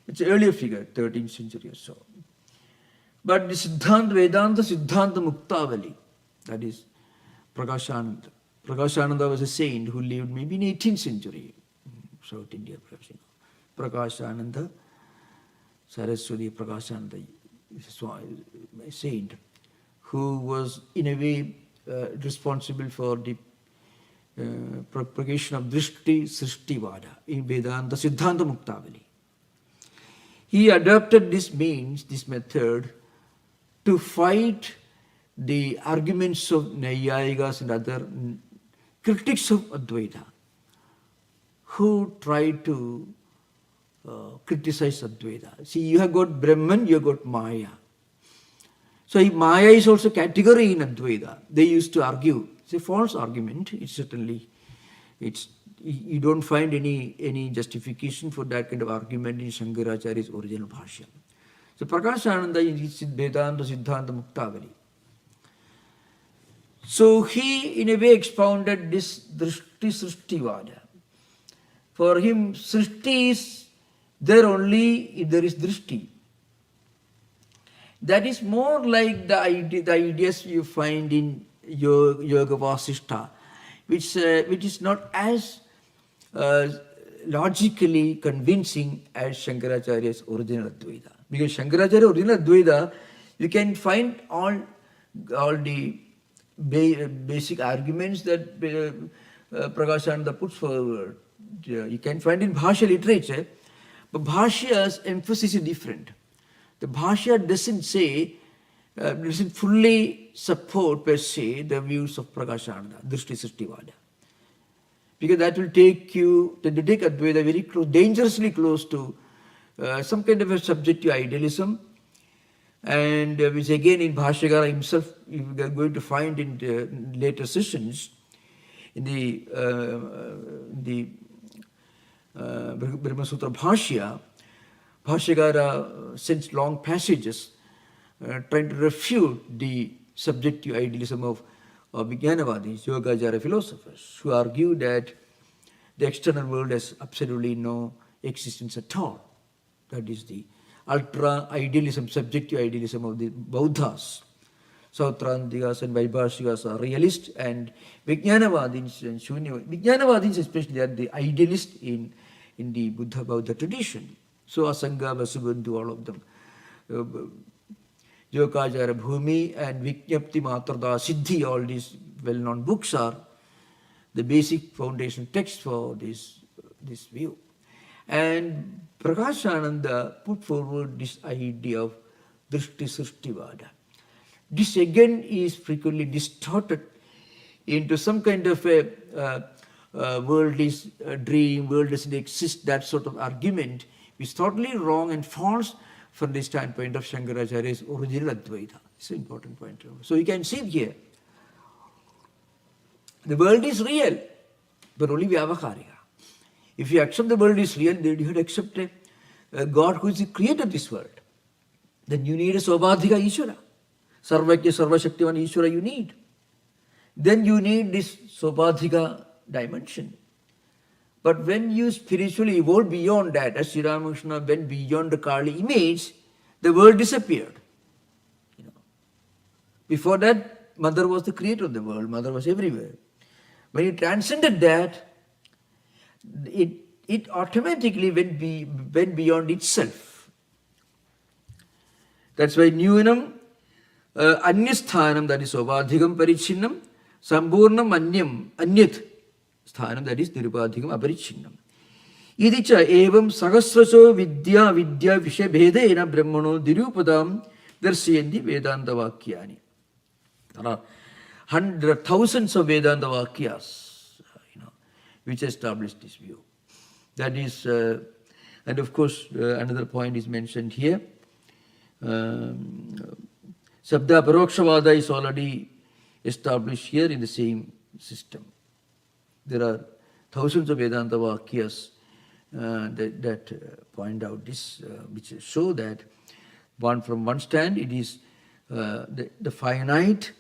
It's an earlier figure, 13th century or so. But the Siddhanta, Vedanta Siddhanta Muktavali, that is Prakashananda. Prakashananda was a saint who lived maybe in 18th century, South India perhaps. Prakashananda, Saraswati Prakashananda, a saint who was in a way responsible for the propagation of Drishti Srishtivada in Vedanta Siddhanta Muktavali. He adopted this means, this method, to fight the arguments of Naiyayikas and other critics of Advaita, who tried to criticize Advaita. See, you have got Brahman, you have got Maya. So Maya is also a category in Advaita. They used to argue. It's a false argument. You don't find any justification for that kind of argument in Shankaracharya's original Bhashyam. So Prakashananda is Vedanta Siddhanta Muktavali. So he in a way expounded this Drishti Srishtivada. For him, Srishti is there only if there is Drishti. That is more like the ideas you find in Yoga Vasishta, which is not as logically convincing as Shankaracharya's original Advaita. Because Shankaracharya's original Advaita, you can find all the basic arguments that Prakashananda puts forward. You can find in Bhashya literature, but Bhashya's emphasis is different. The Bhashya doesn't fully support per se the views of Prakashananda, Drishti Srishtivada. Because that will take Advaita very close, dangerously close to some kind of a subjective idealism, and which again in Bhashyakara himself you are going to find in the later sessions, in the Brahma Sutra Bhashya, Bhashyakara sends long passages trying to refute the subjective idealism of or Vijnanavadis, Yogacara philosophers, who argue that the external world has absolutely no existence at all. That is the ultra-idealism, subjective idealism of the Buddhas. Sautrantikas and Vaibhashikas are realists, and Vijnanavadins and Vijnanavadins especially are the idealists in the Buddha tradition. So Asanga, Vasubandhu, all of them. Yogacara Bhumi and Vijnapti Matrada Siddhi, all these well-known books are the basic foundation text for this view. And Prakashananda put forward this idea of Drishti Srishtivada. This again is frequently distorted into some kind of a world is a dream, world doesn't exist, that sort of argument is totally wrong and false from the standpoint of Shankaracharya's original Advaita. It's an important point. So you can see here, the world is real, but only Vyavakarika. If you accept the world is real, then you have to accept a God who is the creator of this world. Then you need a Svabhadhika Ishvara. Sarvajna Sarvashaktivan Ishvara you need. Then you need this Svabhadhika dimension. But when you spiritually evolve beyond that, as Sri Ramakrishna went beyond the Kali image, the world disappeared. Before that, Mother was the creator of the world. Mother was everywhere. When you transcended that, it automatically went beyond itself. That's why Nyunam Anyasthanam, that is Svabhadhikam Parichinnam, Samburnam Anyat Sthanam, that is Nirupadhikam Aparichinnam. Idicha evam Sahasraso Vidya Vishabhedena Brahmano Dirupadam Darshayandi Vedanta Vakyani. There are thousands of Vedanta Vakyas, which establish this view. That is, and of course, another point is mentioned here. Sabda Parokshvada is already established here in the same system. There are thousands of Vedanta Vakyas that point out this, which show that from one stand it is the finite,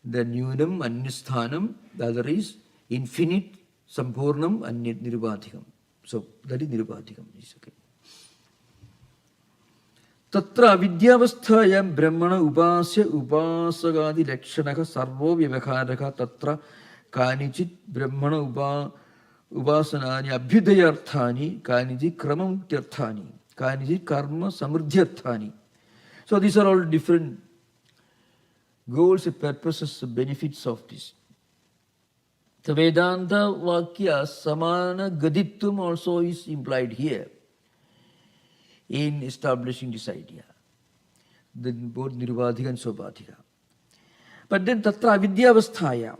the Nyunam, Anyasthanam, the other is infinite, Sampurnam, and Nirubadhikam. So that is Nirubadhikam. Okay. Tatra Vidyavasthayam Brahmana Upasya Upasagadi Lakshanaka Sarvo Vivekaraka Tatra Kanichit Brahmana Upasanani Abhyudayarthani Kaniji Kramamutyarthani Kaniji Karma Samurdhyarthani. So these are all different goals and purposes, benefits of this. The Vedanta Vakya Samana Gaditvam also is implied here in establishing this idea, both Nirubadhika and Svabhadhika. But then Tatra Vidyavasthaya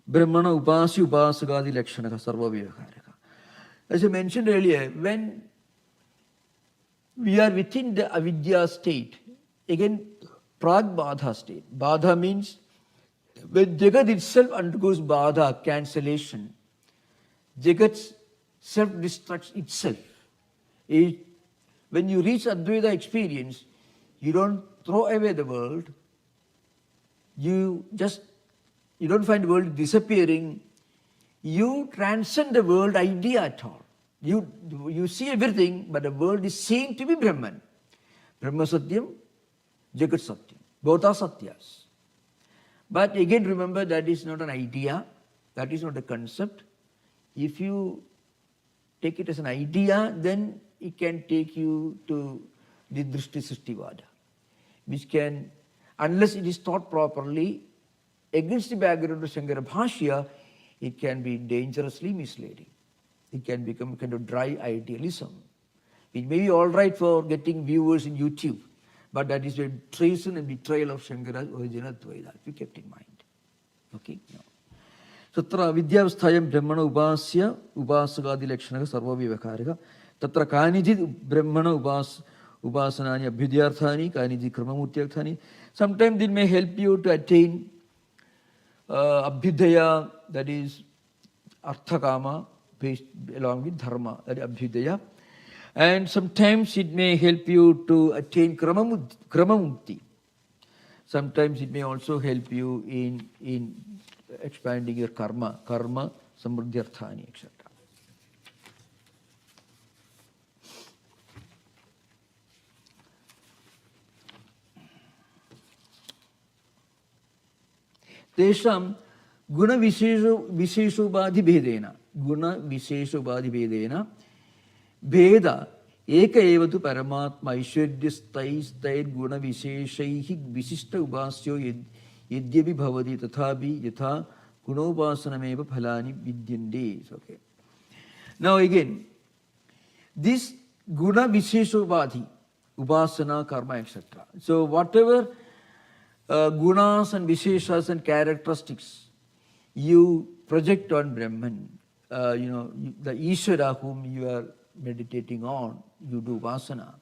Brahmana Upasya Upasagadi Lakshanaka Sarva Vivekaraka. As I mentioned earlier, when we are within the avidya state, again Prag-Badha state. Badha means when Jagat itself undergoes Badha, cancellation, Jagat self-destructs itself. When you reach Advaita experience, you don't throw away the world, you don't find the world disappearing, you transcend the world idea at all. You see everything, but the world is seen to be Brahman. Brahma Satyam, Jagat Satyam. Both are Satyas. But again remember, that is not an idea, that is not a concept. If you take it as an idea, then it can take you to the Drishti Srishtivada, which can, unless it is taught properly, against the background of Shankara Bhashya, it can be dangerously misleading. It can become a kind of dry idealism. It may be all right for getting viewers in YouTube, but that is a treason and betrayal of Shankara's original Advaita, if you kept in mind. Okay? No. Tatra Vidyavasthayam Brahmana Upasya Upasagadi Lakshanaka Sarva Vivekarika Tatra Kanijit Brahmana Upasanani Abhyudyarthani Kaniji Kramamutyarthani. Sometimes it may help you to attain Abhyudaya, that is Arthakama, based along with Dharma, that is Abhyudaya. And sometimes it may help you to attain Kramamukti. Sometimes it may also help you in expanding your karma, samruddhyarthani, etc. Tesham guna visheshopadhi bhedena Veda eka eva tu paramatma aishwaryastais guna visheshaihi visishta ubasyo yadyapi bhavati tathapi yatha gunopasanameva phalani vidyante. Okay. Now again, this guna visheshobadhi, upasana, karma, etc. So whatever gunas and visheshas and characteristics you project on Brahman, the Ishvara whom you are meditating on, you do vasana.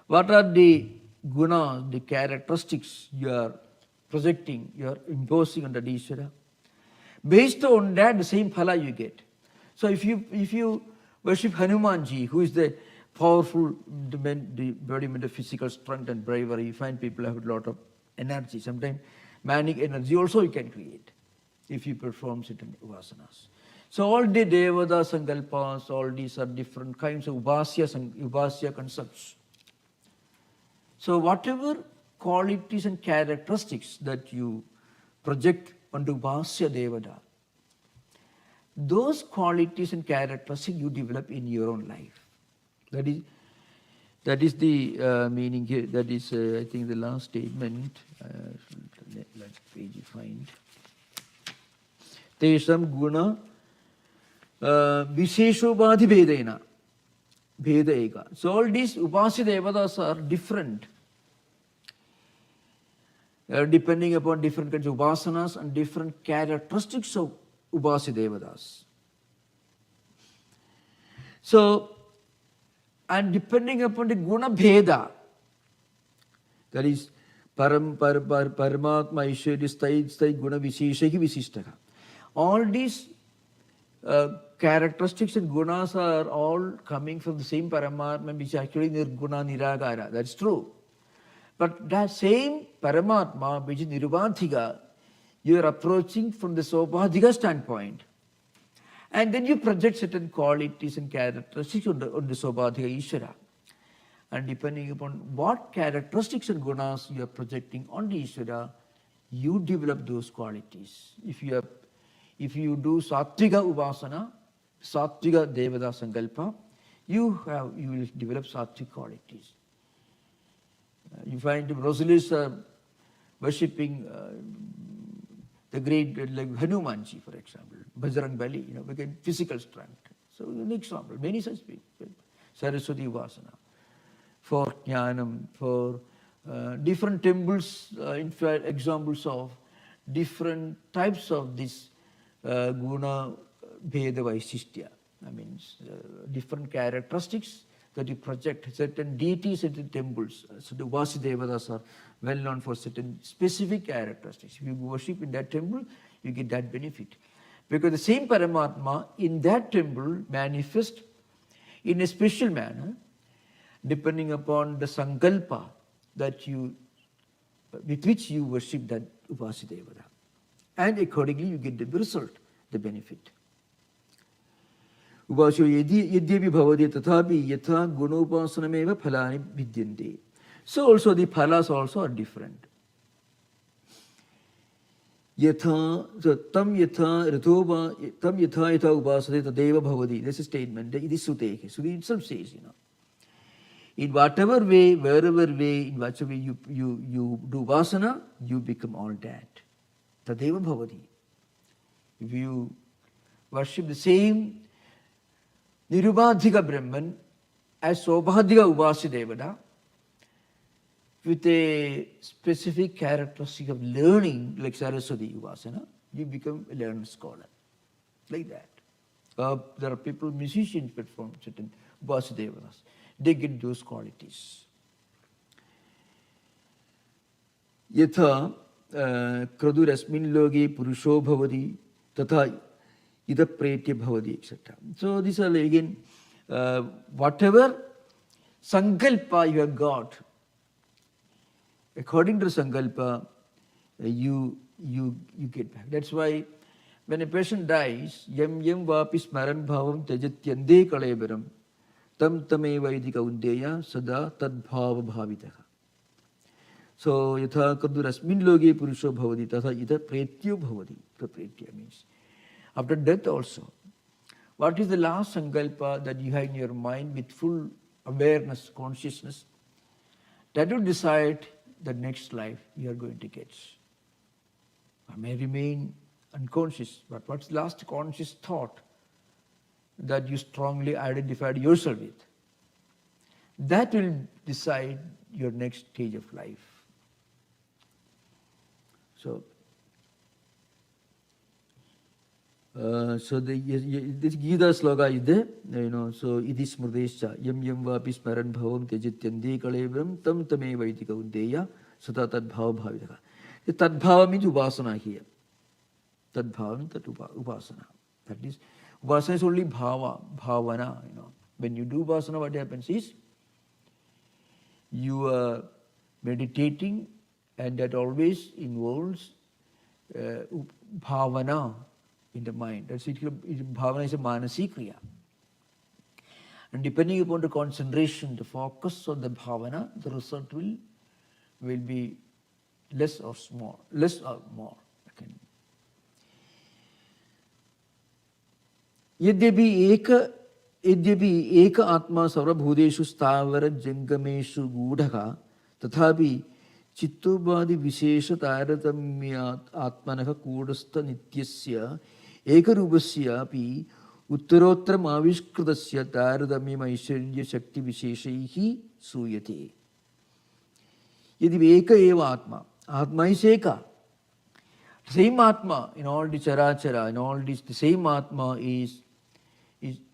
What are the gunas, the characteristics you are projecting, you are imposing on the Ishvara? Based on that, the same phala you get. So if you worship Hanumanji, who is the powerful embodiment of physical strength and bravery, you find people have a lot of energy. Sometimes manic energy also you can create if you perform certain upasanas. So all the Devada Sankalpas, all these are different kinds of upasya concepts. So whatever qualities and characteristics that you project onto Upasya Devada, those qualities and characteristics you develop in your own life. That is the meaning here. That is, I think, the last statement. Let's page you find. Tesham guna visheshobadhi bhedena. Bheda eka. So all these upasya devatas are different. Depending upon different kinds of upasanas and different characteristics of upasya devatas. So, and depending upon the guna bheda, that is paramatma aishwarya stai guna visheshahi visishtaka. All these characteristics and gunas are all coming from the same paramatma, which is actually nirguna niragara. That's true. But that same paramatma, which is nirubadhika, you are approaching from the sobhadhika standpoint. And then you project certain qualities and characteristics on the sobhadhika Ishvara. And depending upon what characteristics and gunas you are projecting on the Ishvara, you develop those qualities. If you do sattvika upasana, sattvika devada sankalpa, you will develop sattvic qualities. You find the Brahmins are worshipping the great, like Hanumanji, for example, Bajrang Bali, became physical strength. So unique example, many such people. Saraswati Upasana, for Jnanam, for different temples, in fact, examples of different types of this guna bheda vaisishtya. I mean, different characteristics that you project, certain deities, certain temples. So the Vasudevadas are well known for certain specific characteristics. If you worship in that temple, you get that benefit. Because the same Paramatma in that temple manifests in a special manner, depending upon the sankalpa that with which you worship that Upasidevada. And accordingly you get the result, the benefit. Upasyo yadyapi bhavati tathapi yatha gunopasanameva phalani vidyante. So also the phalas also are different. Yatha, so tam yatha upasate tadeva bhavati. That's a statement. It is Suteke. Suti itself says, in whatever way, wherever way, in whichever way you do vasana, you become all that. Tadeva bhavati. If you worship the same Nirubadhika Brahman as Sobhadhika Upasidevada, with a specific characteristic of learning, like Saraswati Upasana, you become a learned scholar. Like that. There are people, musicians perform certain Upasidevadas. They get those qualities. Yatha kradurasmin loge purusho bhavati tatha ida pretya bhavati, etc. So these are again, whatever sankalpa you have got, according to the sankalpa, you get back. That's why when a person dies, yam vapi smaran bhavam tajatyande kalebaram tam vaidi kaundeya sada tad bhava bhavitaha. So yatha kadurasmin loge purusho bhavati tatha ita pretyo bhavati. Pretya means after death also. What is the last sankalpa that you have in your mind with full awareness, consciousness? That will decide the next life you are going to get. I may remain unconscious, but what's the last conscious thought that you strongly identified yourself with? That will decide your next stage of life. So this Gita sloka is there, so it is smrdescha yam vapi smaran bhavam tyajityande kalebram tam vaiti kaundeya sata tad bhava bhavitaha. The tad bhava means upasana here. Tad bhava means that upasana. That is, upasana is only bhavana. When you do upasana, what happens is, you are meditating, and that always involves bhavana in the mind. That's it. Bhavana is a manasi kriya. And depending upon the concentration, the focus on the bhavana, the result will be less or more. Okay. Yadyapi eka atma sarvabhudeshu stavara jangameshu gudhaka tathapi chittobhadi vishesha taratamyat atmanaka kudastha nityasya ekarupasya api uttarottaram avishkritasya taradamyam aishwarya shakti visheshaihi suyate. Yadi eka eva atma. Atma is eka. Same atma in all the charachara, in all this, the same atma is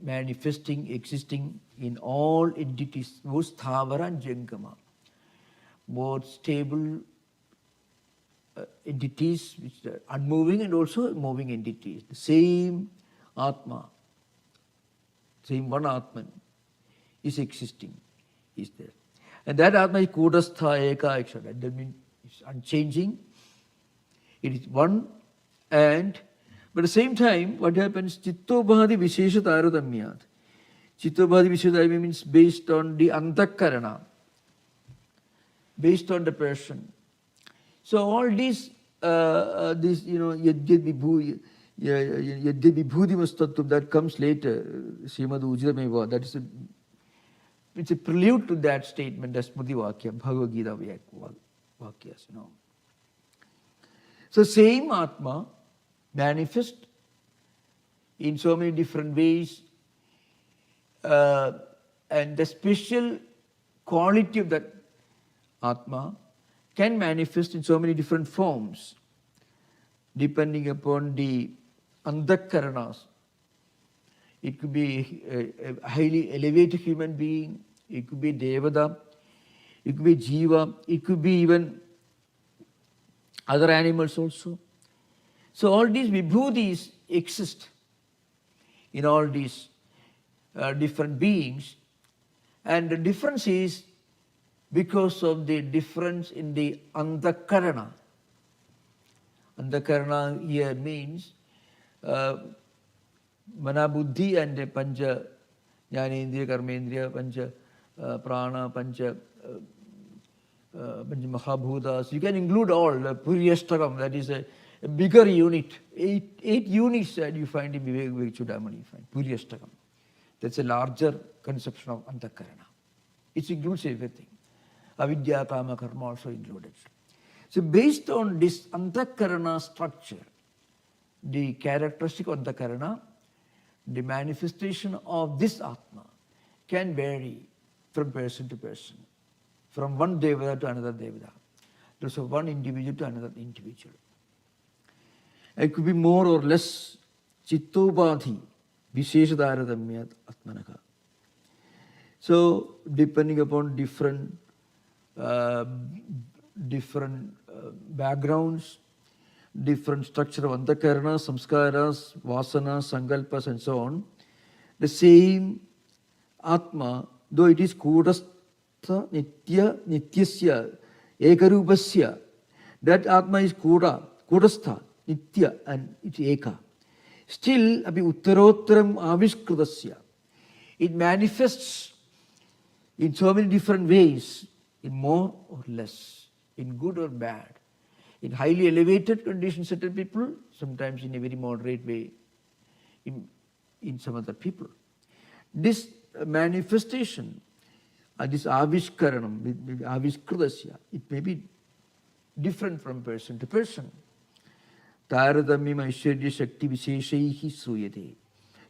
manifesting, existing in all entities, both thavara and jangama, both stable entities, which are unmoving, and also moving entities. The same atma, same one atman is existing, is there. And that atma is kudastha eka ekshara. That means it's unchanging. It is one, but at the same time, what happens? Chittobhadi vishesha taradamyat. Chittobhadi vishesha taradamyat means based on the antakarana, based on the person. So all these, yadya vibhudi mastatvam, that comes later, Srimad Ujidameva, that is it's a prelude to that statement, the Smriti Vakya, Bhagavad Gita Vakyas, So same Atma manifest in so many different ways, and the special quality of that Atma can manifest in so many different forms, depending upon the andakaranas. It could be a highly elevated human being, it could be Devada, it could be Jiva, it could be even other animals also. So all these vibhudis exist in all these different beings, and the difference is because of the difference in the antakarana. Antakarana here means mana buddhi and pancha jnanendriya, karmendriya, pancha prana, pancha mahabhutas. You can include all, Puryashtakam, that is a bigger unit. Eight units that you find in Vivekachudamani, you find Puryashtakam. That's a larger conception of antakarana. It includes everything. Avidya, kama, karma also included. So based on this antakarana structure, the characteristic of antakarana, the manifestation of this Atma can vary from person to person, from one Devada to another Devada, also one individual to another individual. It could be more or less chittobhadi, visheshadaradamyat atmanaka. So depending upon different backgrounds, different structure of antakarana, samskaras, vasanas, sankalpas, and so on, the same Atma, though it is kudastha nityasya Ekarupasya, that Atma is Kuda, Kudastha, Nitya, and it's Eka. Still, Api Uttarotram Avishkrutasya. It manifests in so many different ways, in more or less, in good or bad, in highly elevated conditions, certain people, sometimes in a very moderate way, in some other people. This manifestation, this avishkaranam, avishkrutasya, it may be different from person to person. Taradamyam aishwarya shakti visheshaihi sruyate.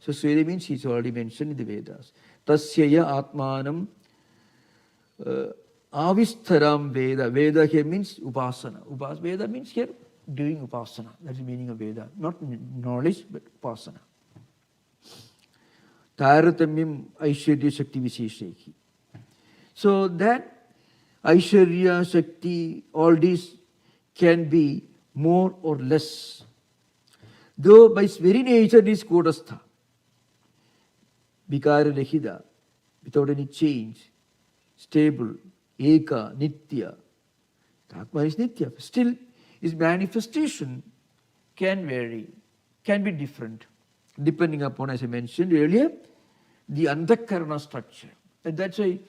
So sruyate means it's already mentioned in the Vedas. Tasyaya atmanam avistaram Veda. Veda here means upasana. Veda means here doing upasana. That's the meaning of Veda. Not knowledge, but upasana. Taratamyam aishwarya shakti visheshaihi. So that aishwarya, shakti, all these can be more or less. Though by its very nature it is Kudastha, Vikara Rahida, without any change, stable, Eka, Nitya. Atma is Nitya. Still, its manifestation can vary, can be different, depending upon, as I mentioned earlier, the Antakarana structure. And that's why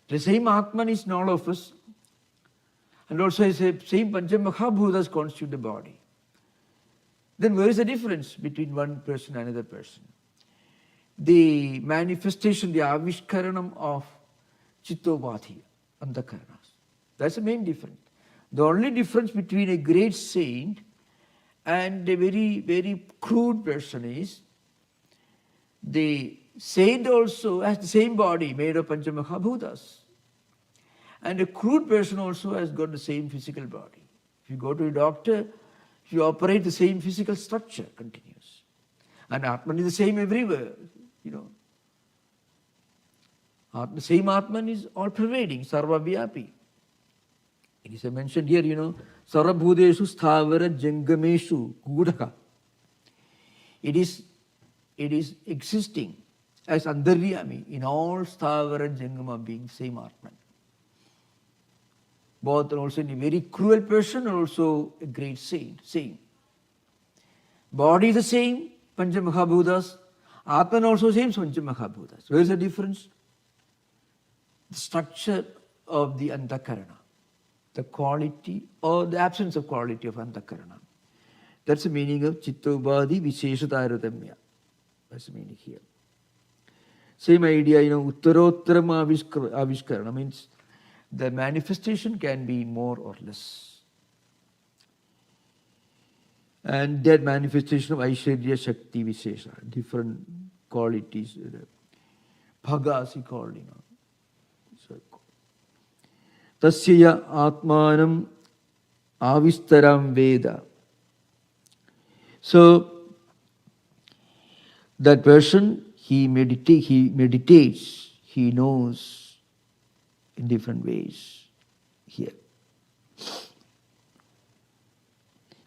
the same Atman is in all of us. And also, the same Panchamahabhutas constitute the body. Then where is the difference between one person and another person? The manifestation, the avishkaranam of Chittobhati, Antakaranas. That's the main difference. The only difference between a great saint and a very, very crude person is the saint also has the same body made of Panchamahabhutas. And a crude person also has got the same physical body. If you go to a doctor, you operate the same physical structure, continues. And Atman is the same everywhere, The same Atman is all-pervading, sarva-vyapi. It is mentioned here, sarvabhuteshu sthavara jangameshu gudaka. It is existing as andaryami in all sthavara jangama beings, same Atman. Both are also in a very cruel person and also a great saint, same. Body is the same, Panchamahabhutas. Atman also same, Panchamahabhutas. Where is the difference? The structure of the Antakarana, the quality or the absence of quality of Antakarana. That's the meaning of Chittobhadi Visheshataradamya. That's the meaning here. Same idea, Uttarottaram Avishkarana means the manifestation can be more or less. And that manifestation of Aishwarya Shakti Vishesha, different qualities, bhagas he called, Tasyaya Atmanam Avistaram Veda. So, that person, he meditates, he knows in different ways here.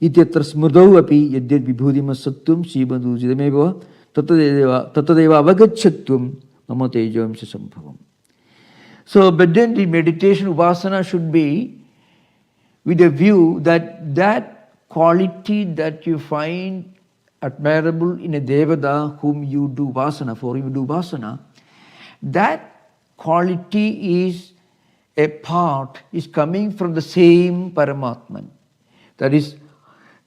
Ityatra smurdau api yadyat vibhudima sattvam shibandhu jidameva tatadeva avagachatvam mama tejamsa sambhavam. So, but then the meditation upasana should be with a view that that quality that you find admirable in a devata whom you do upasana, for you do upasana, that quality is a part, is coming from the same Paramatman. That is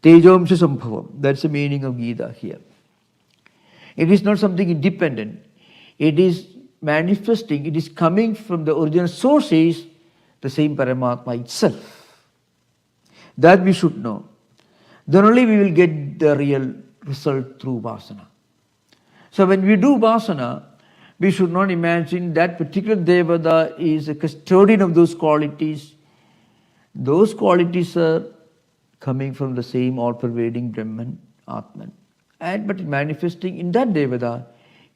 Tejomsha Sambhavam. That's the meaning of Gita here. It is not something independent. It is manifesting, it is coming from the original source, is the same Paramatma itself. That we should know. Then only we will get the real result through Vasana. So when we do Vasana, we should not imagine that particular Devata is a custodian of those qualities. Those qualities are coming from the same all-pervading Brahman, Atman, but manifesting in that Devata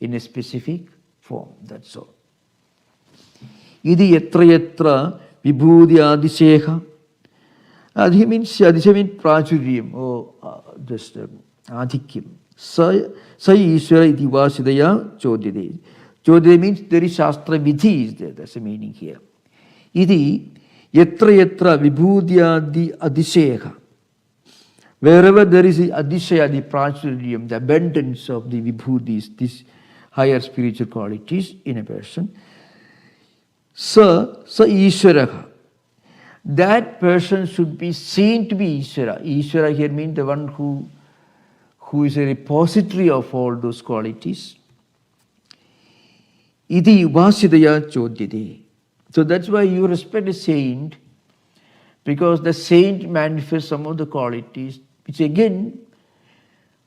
in a specific form. That's all. Idi yatra yatra vibhudi adisheha. Adhi means prachuryam, or just adhikyam. Sa Ishvara iti vasidaya chodyade. Chodyade means there is shastra vidhi is there. That's the meaning here. Idi Yatra yatra vibhudyadi adisheha. Wherever there is the adishaya, the prachurium, the abundance of the vibhudis, these higher spiritual qualities in a person, sa Ishvaraha. That person should be seen to be Ishvara. Ishvara here means the one who is a repository of all those qualities. Iti upasidaya chodyate. So that's why you respect a saint, because the saint manifests some of the qualities, which again,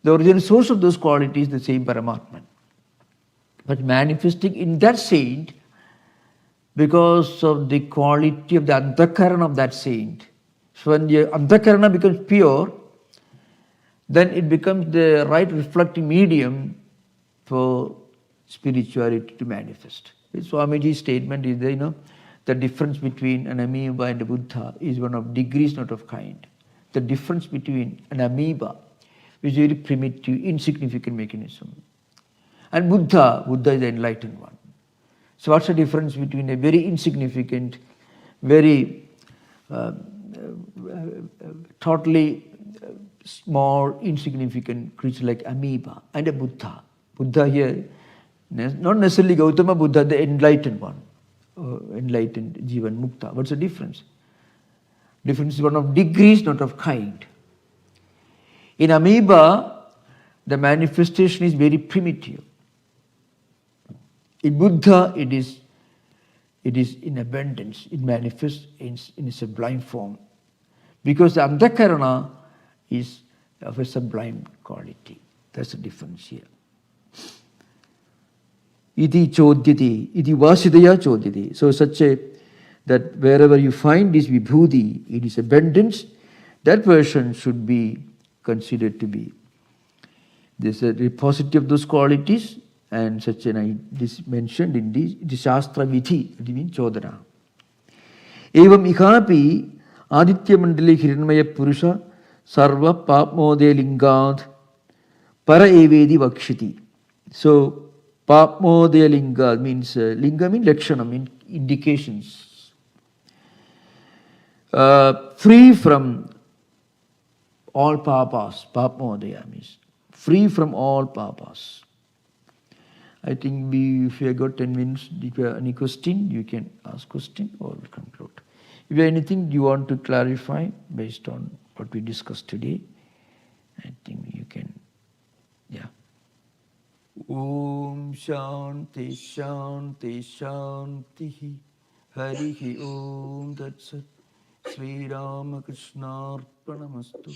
the original source of those qualities is the same Paramatman. But manifesting in that saint, because of the quality of the antakarana of that saint. So when the antakarana becomes pure, then it becomes the right reflecting medium for spirituality to manifest. Swamiji's statement is that, the difference between an amoeba and a Buddha is one of degrees, not of kind. The difference between an amoeba, which is a very primitive, insignificant mechanism, and Buddha is the enlightened one. So what's the difference between a very insignificant, very totally small, insignificant creature like amoeba and a Buddha? Buddha here, not necessarily Gautama Buddha, the enlightened one, enlightened Jivan Mukta. What's the difference? Difference is one of degrees, not of kind. In amoeba, the manifestation is very primitive. In Buddha, it is in abundance. It manifests in a sublime form. Because the antakarana is of a sublime quality. That's the difference here. Iti chodyati, iti vasidaya chodyati. So such a, that wherever you find this vibhuti, it is abundance, that person should be considered to be. There's a repository of those qualities, and such an this mentioned in this Shastra Vidhi, it means Chodana. Evam ikapi Aditya Mandali Hiranmaya Purusha Sarva Papmode Lingad Para Evedi Vakshiti. So Papmode Linga means Linga means Lakshana, means indications. Free from all papas. Papmodaya means free from all papas. I think if you have got 10 minutes, if you have any question, you can ask question or we'll conclude. If you have anything you want to clarify based on what we discussed today, I think you can, yeah. Om Shanti Shanti Shanti Harihi Om Tat Sat Sri Ramakrishna Arpanamastu.